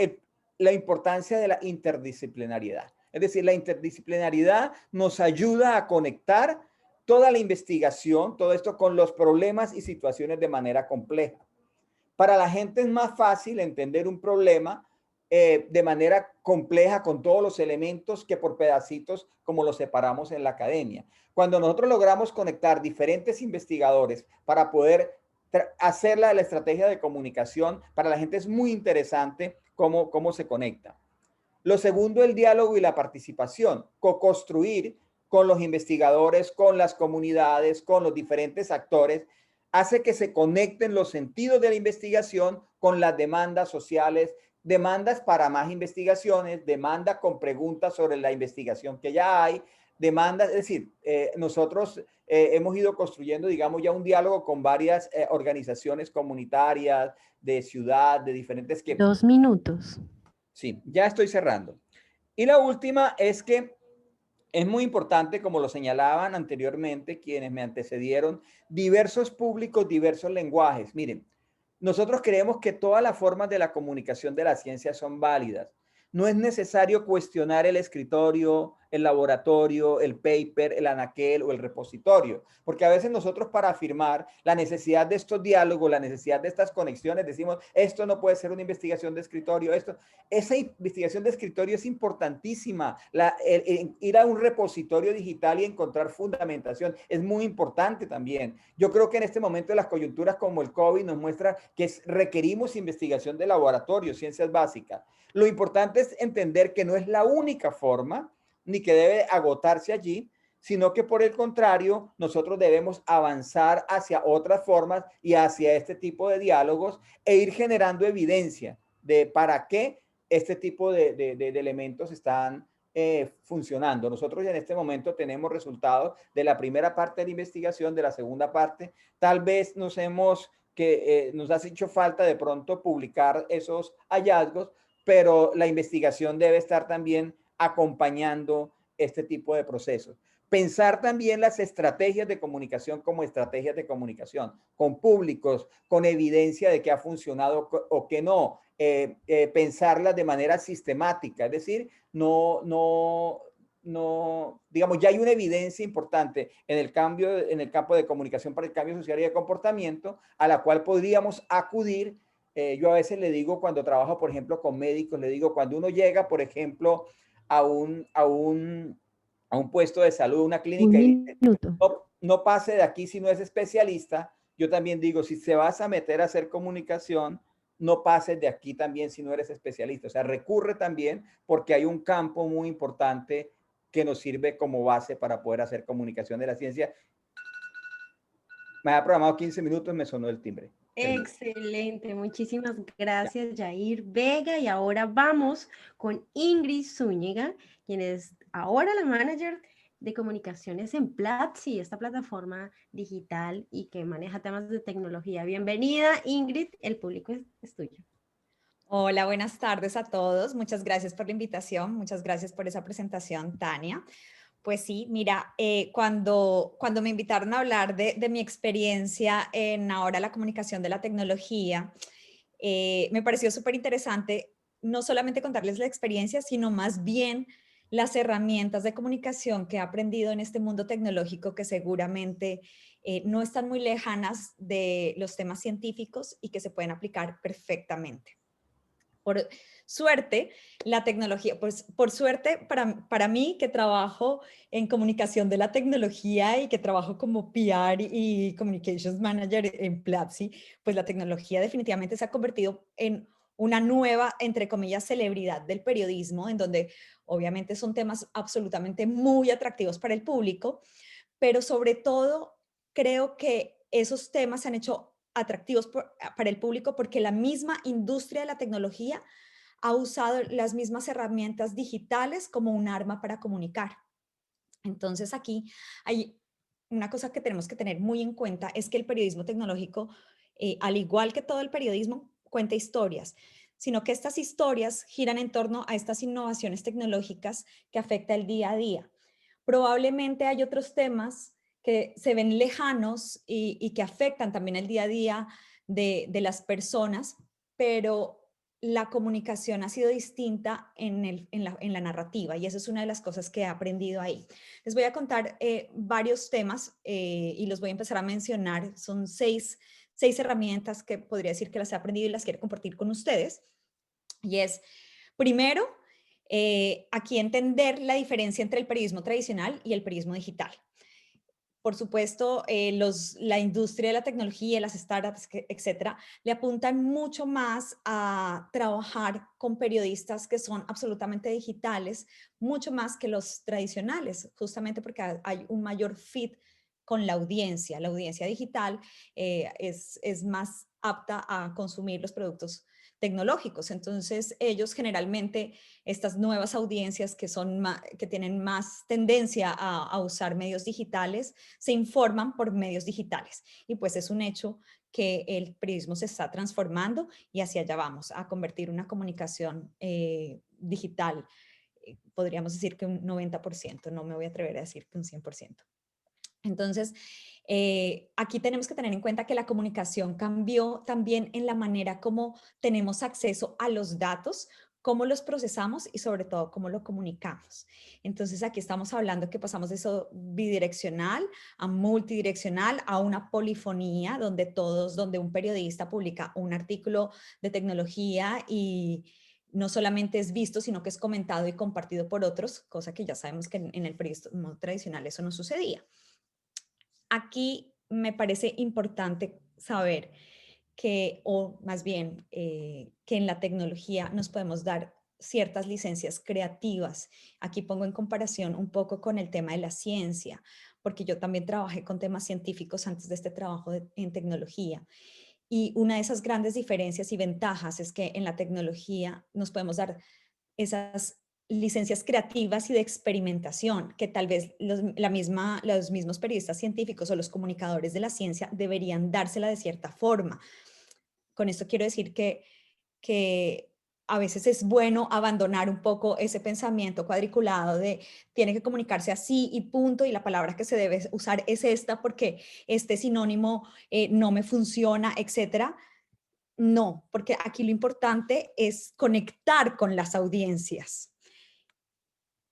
[SPEAKER 8] la importancia de la interdisciplinariedad. Es decir, la interdisciplinariedad nos ayuda a conectar toda la investigación, todo esto con los problemas y situaciones de manera compleja. Para la gente es más fácil entender un problema de manera compleja con todos los elementos que por pedacitos como los separamos en la academia. Cuando nosotros logramos conectar diferentes investigadores para poder hacer la estrategia de comunicación, para la gente es muy interesante cómo se conecta. Lo segundo, el diálogo y la participación, co-construir con los investigadores, con las comunidades, con los diferentes actores, hace que se conecten los sentidos de la investigación con las demandas sociales, demandas para más investigaciones, demanda con preguntas sobre la investigación que ya hay, demandas, es decir, nosotros hemos ido construyendo, digamos, ya un diálogo con varias organizaciones comunitarias, de ciudad, de diferentes que...
[SPEAKER 1] 2 minutos.
[SPEAKER 8] Sí, ya estoy cerrando. Y la última es que es muy importante, como lo señalaban anteriormente quienes me antecedieron, diversos públicos, diversos lenguajes. Miren, nosotros creemos que todas las formas de la comunicación de la ciencia son válidas. No es necesario cuestionar el escritorio, el laboratorio, el paper, el anaquel o el repositorio, porque a veces nosotros para afirmar la necesidad de estos diálogos, la necesidad de estas conexiones, decimos, esto no puede ser una investigación de escritorio, esa investigación de escritorio es importantísima. Ir a un repositorio digital y encontrar fundamentación es muy importante también. Yo creo que en este momento las coyunturas como el COVID nos muestran que requerimos investigación de laboratorio, ciencias básicas. Lo importante es entender que no es la única forma, ni que debe agotarse allí, sino que por el contrario, nosotros debemos avanzar hacia otras formas y hacia este tipo de diálogos e ir generando evidencia de para qué este tipo de elementos están funcionando. Nosotros en este momento tenemos resultados de la primera parte de la investigación, de la segunda parte. Tal vez nos ha hecho falta de pronto publicar esos hallazgos, pero la investigación debe estar también acompañando este tipo de procesos. Pensar también las estrategias de comunicación como estrategias de comunicación, con públicos, con evidencia de que ha funcionado o que no. Pensarlas de manera sistemática, es decir, digamos, ya hay una evidencia importante en el campo de comunicación para el cambio social y de comportamiento, a la cual podríamos acudir. Yo a veces le digo cuando trabajo, por ejemplo, con médicos, le digo, cuando uno llega, por ejemplo, a un puesto de salud, una clínica, y no pase de aquí si no es especialista, yo también digo, si se vas a meter a hacer comunicación, no pases de aquí también si no eres especialista. O sea, recurre también porque hay un campo muy importante que nos sirve como base para poder hacer comunicación de la ciencia. Me ha programado 15 minutos, me sonó el timbre.
[SPEAKER 1] Excelente, muchísimas gracias, Yair Vega. Y ahora vamos con Ingrid Zúñiga, quien es ahora la manager de comunicaciones en Platzi, esta plataforma digital y que maneja temas de tecnología. Bienvenida, Ingrid, el público es tuyo.
[SPEAKER 9] Hola, buenas tardes a todos. Muchas gracias por la invitación, muchas gracias por esa presentación, Tania. Pues sí, mira, cuando me invitaron a hablar de mi experiencia en ahora la comunicación de la tecnología, me pareció súper interesante no solamente contarles la experiencia, sino más bien las herramientas de comunicación que he aprendido en este mundo tecnológico que seguramente no están muy lejanas de los temas científicos y que se pueden aplicar perfectamente. Por suerte, la tecnología, pues por suerte para mí que trabajo en comunicación de la tecnología y que trabajo como PR y Communications Manager en Platzi, pues la tecnología definitivamente se ha convertido en una nueva, entre comillas, celebridad del periodismo, en donde obviamente son temas absolutamente muy atractivos para el público, pero sobre todo creo que esos temas se han hecho atractivos para el público porque la misma industria de la tecnología ha usado las mismas herramientas digitales como un arma para comunicar. Entonces aquí hay una cosa que tenemos que tener muy en cuenta, es que el periodismo tecnológico, al igual que todo el periodismo, cuenta historias, sino que estas historias giran en torno a estas innovaciones tecnológicas que afecta el día a día. Probablemente hay otros temas que se ven lejanos y que afectan también el día a día de las personas, pero la comunicación ha sido distinta en la narrativa y esa es una de las cosas que he aprendido ahí. Les voy a contar varios temas y los voy a empezar a mencionar. Son seis herramientas que podría decir que las he aprendido y las quiero compartir con ustedes. Y es, primero, aquí entender la diferencia entre el periodismo tradicional y el periodismo digital. Por supuesto, la industria de la tecnología, las startups, etcétera, le apuntan mucho más a trabajar con periodistas que son absolutamente digitales, mucho más que los tradicionales, justamente porque hay un mayor fit con la audiencia. La audiencia digital es más apta a consumir los productos tecnológicos. Entonces, ellos generalmente, estas nuevas audiencias que tienen más tendencia a usar medios digitales, se informan por medios digitales. Y pues es un hecho que el periodismo se está transformando y hacia allá vamos, a convertir una comunicación digital. Podríamos decir que un 90%, no me voy a atrever a decir que un 100%. Entonces, aquí tenemos que tener en cuenta que la comunicación cambió también en la manera como tenemos acceso a los datos, cómo los procesamos y sobre todo cómo lo comunicamos. Entonces, aquí estamos hablando que pasamos de eso bidireccional a multidireccional, a una polifonía donde un periodista publica un artículo de tecnología y no solamente es visto, sino que es comentado y compartido por otros, cosa que ya sabemos que en el periodismo tradicional eso no sucedía. Aquí me parece importante saber que, o más bien, que en la tecnología nos podemos dar ciertas licencias creativas. Aquí pongo en comparación un poco con el tema de la ciencia, porque yo también trabajé con temas científicos antes de este trabajo en tecnología. Y una de esas grandes diferencias y ventajas es que en la tecnología nos podemos dar esas licencias creativas y de experimentación que tal vez los mismos periodistas científicos o los comunicadores de la ciencia deberían dársela de cierta forma. Con esto quiero decir que a veces es bueno abandonar un poco ese pensamiento cuadriculado de tiene que comunicarse así y punto, y la palabra que se debe usar es esta porque este sinónimo no me funciona, etcétera. No, porque aquí lo importante es conectar con las audiencias.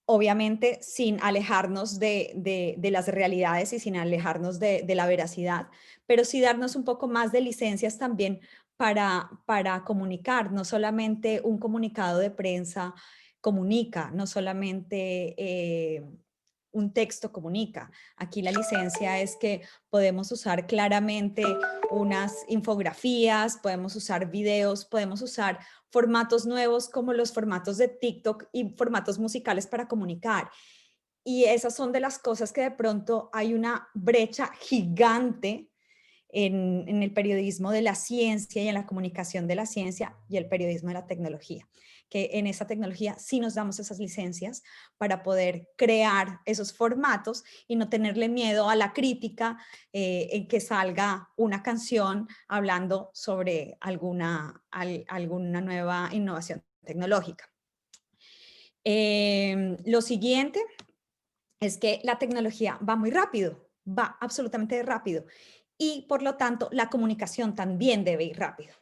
[SPEAKER 9] Obviamente sin alejarnos de las realidades y sin alejarnos de la veracidad, pero sí darnos un poco más de licencias también para comunicar. No solamente un comunicado de prensa comunica, no solamente un texto comunica. Aquí la licencia es que podemos usar claramente unas infografías, podemos usar videos, podemos usar formatos nuevos como los formatos de TikTok y formatos musicales para comunicar. Y esas son de las cosas que de pronto hay una brecha gigante en el periodismo de la ciencia y en la comunicación de la ciencia y el periodismo de la tecnología, que en esa tecnología sí nos damos esas licencias para poder crear esos formatos y no tenerle miedo a la crítica en que salga una canción hablando sobre alguna nueva innovación tecnológica. Lo siguiente es que la tecnología va muy rápido, va absolutamente rápido. Y por lo tanto, la comunicación también debe ir rápido.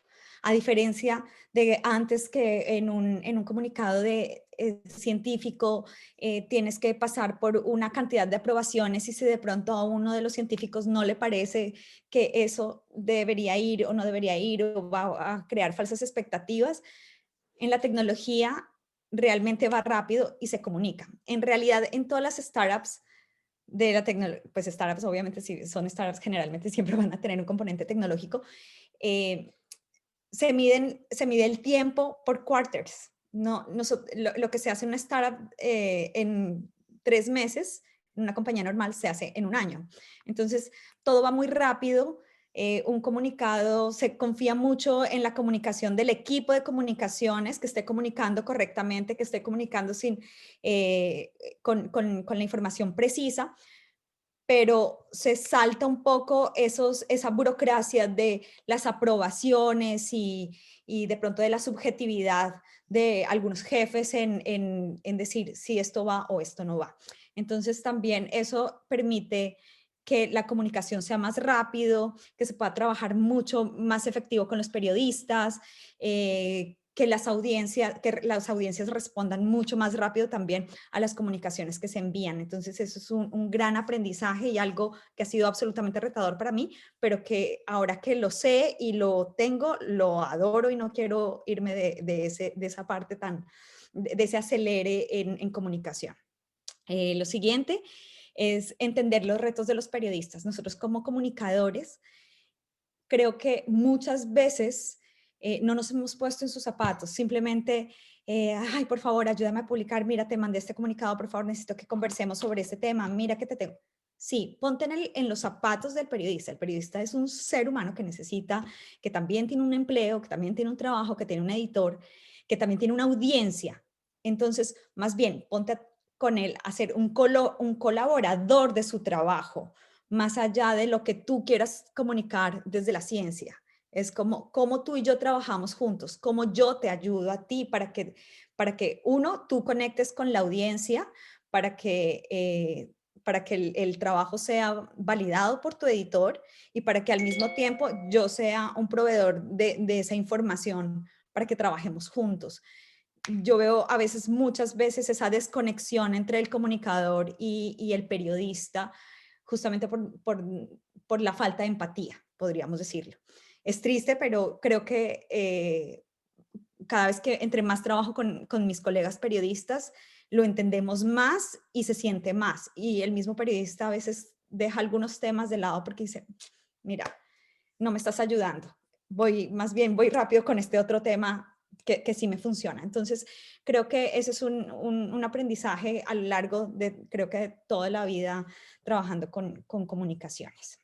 [SPEAKER 9] A diferencia de antes que en un comunicado científico tienes que pasar por una cantidad de aprobaciones y si de pronto a uno de los científicos no le parece que eso debería ir o no debería ir o va a crear falsas expectativas, en la tecnología realmente va rápido y se comunica. En realidad, en todas las startups de la tecnología, pues startups obviamente si son startups generalmente siempre van a tener un componente tecnológico, se mide el tiempo por quarters. Lo que se hace en una startup en 3 meses, en una compañía normal se hace en un año. Entonces, todo va muy rápido. Un comunicado, se confía mucho en la comunicación del equipo de comunicaciones, que esté comunicando correctamente, que esté comunicando con la información precisa, pero se salta un poco esa burocracia de las aprobaciones y de pronto de la subjetividad de algunos jefes en decir si esto va o esto no va. Entonces también eso permite que la comunicación sea más rápido, que se pueda trabajar mucho más efectivo con los periodistas, que las audiencias respondan mucho más rápido también a las comunicaciones que se envían. Entonces eso es un gran aprendizaje y algo que ha sido absolutamente retador para mí, pero que ahora que lo sé y lo tengo, lo adoro y no quiero irme de esa parte de ese acelere en comunicación. Lo siguiente es entender los retos de los periodistas. Nosotros como comunicadores, creo que muchas veces no nos hemos puesto en sus zapatos, simplemente, ay, por favor, ayúdame a publicar, mira, te mandé este comunicado, por favor, necesito que conversemos sobre este tema, mira que te tengo. Sí, ponte en los zapatos del periodista. El periodista es un ser humano que necesita, que también tiene un empleo, que también tiene un trabajo, que tiene un editor, que también tiene una audiencia. Entonces, más bien, ponte con él a ser un colaborador de su trabajo, más allá de lo que tú quieras comunicar desde la ciencia. Es como tú y yo trabajamos juntos, cómo yo te ayudo a ti para que uno, tú conectes con la audiencia, para que el trabajo sea validado por tu editor y para que al mismo tiempo yo sea un proveedor de esa información para que trabajemos juntos. Yo veo muchas veces esa desconexión entre el comunicador y el periodista, justamente por la falta de empatía, podríamos decirlo. Es triste, pero creo que cada vez que entre más trabajo con mis colegas periodistas, lo entendemos más y se siente más. Y el mismo periodista a veces deja algunos temas de lado porque dice, mira, no me estás ayudando. Más bien voy rápido con este otro tema que sí me funciona. Entonces, creo que ese es un aprendizaje a lo largo creo que toda la vida trabajando con comunicaciones.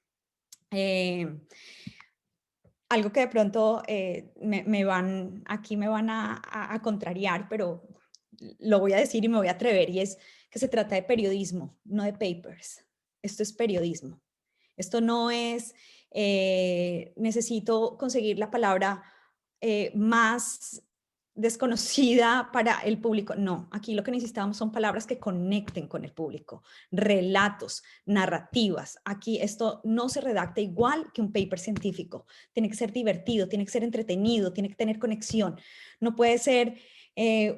[SPEAKER 9] Algo que de pronto me van a contrariar, pero lo voy a decir y me voy a atrever, y es que se trata de periodismo, no de papers. Esto es periodismo. Esto no es, necesito conseguir la palabra más desconocida para el público. No, aquí lo que necesitamos son palabras que conecten con el público, relatos, narrativas. Aquí esto no se redacta igual que un paper científico. Tiene que ser divertido, tiene que ser entretenido, tiene que tener conexión. No puede ser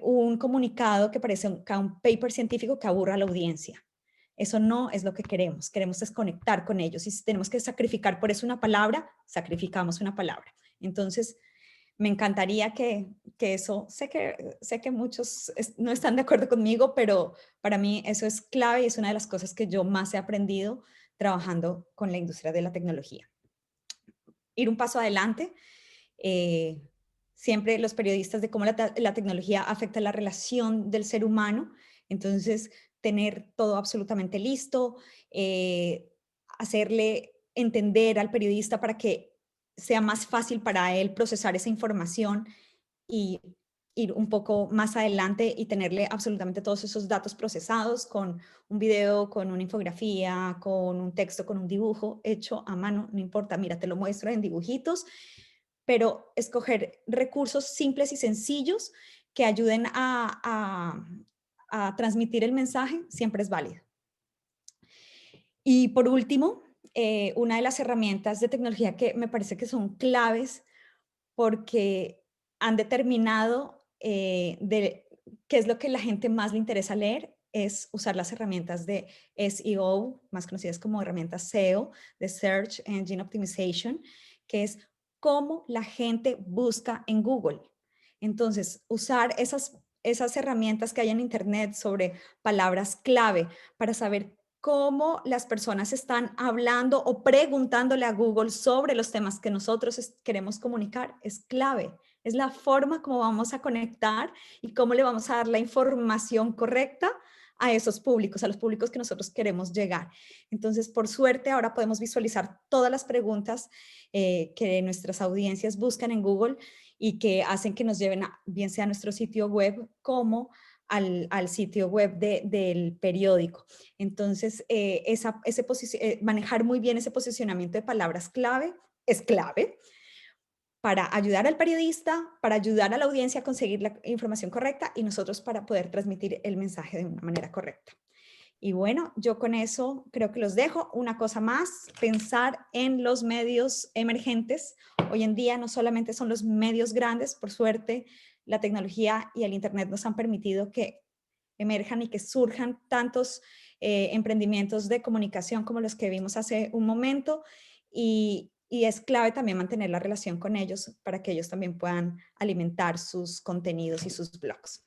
[SPEAKER 9] un comunicado que parece un paper científico que aburra a la audiencia. Eso no es lo que queremos. Queremos desconectar con ellos. Y si tenemos que sacrificar por eso una palabra, sacrificamos una palabra. Entonces, me encantaría que eso, sé que muchos no están de acuerdo conmigo, pero para mí eso es clave y es una de las cosas que yo más he aprendido trabajando con la industria de la tecnología. Ir un paso adelante, siempre los periodistas de cómo la tecnología afecta la relación del ser humano, entonces tener todo absolutamente listo, hacerle entender al periodista para que sea más fácil para él procesar esa información y ir un poco más adelante y tenerle absolutamente todos esos datos procesados con un video, con una infografía, con un texto, con un dibujo hecho a mano, no importa, mira, te lo muestro en dibujitos, pero escoger recursos simples y sencillos que ayuden a transmitir el mensaje siempre es válido. Y por último, una de las herramientas de tecnología que me parece que son claves porque han determinado qué es lo que la gente más le interesa leer, es usar las herramientas de SEO, más conocidas como herramientas SEO, de Search Engine Optimization, que es cómo la gente busca en Google. Entonces, usar esas herramientas que hay en Internet sobre palabras clave para saber cómo las personas están hablando o preguntándole a Google sobre los temas que nosotros queremos comunicar es clave. Es la forma como vamos a conectar y cómo le vamos a dar la información correcta a esos públicos, a los públicos que nosotros queremos llegar. Entonces, por suerte, ahora podemos visualizar todas las preguntas que nuestras audiencias buscan en Google y que hacen que nos lleven bien sea a nuestro sitio web como al sitio web del periódico. Entonces, manejar muy bien ese posicionamiento de palabras clave es clave para ayudar al periodista, para ayudar a la audiencia a conseguir la información correcta y nosotros para poder transmitir el mensaje de una manera correcta. Y bueno, yo con eso creo que los dejo. Una cosa más, pensar en los medios emergentes. Hoy en día no solamente son los medios grandes, por suerte, la tecnología y el Internet nos han permitido que emerjan y que surjan tantos emprendimientos de comunicación como los que vimos hace un momento y es clave también mantener la relación con ellos para que ellos también puedan alimentar sus contenidos y sus blogs.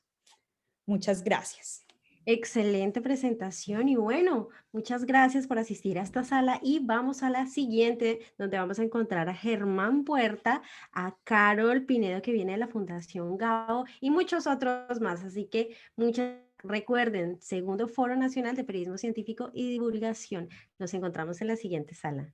[SPEAKER 9] Muchas gracias.
[SPEAKER 1] Excelente presentación y bueno, muchas gracias por asistir a esta sala y vamos a la siguiente donde vamos a encontrar a Germán Puerta, a Carol Pinedo que viene de la Fundación Gao y muchos otros más. Así que recuerden, Segundo Foro Nacional de Periodismo Científico y Divulgación. Nos encontramos en la siguiente sala.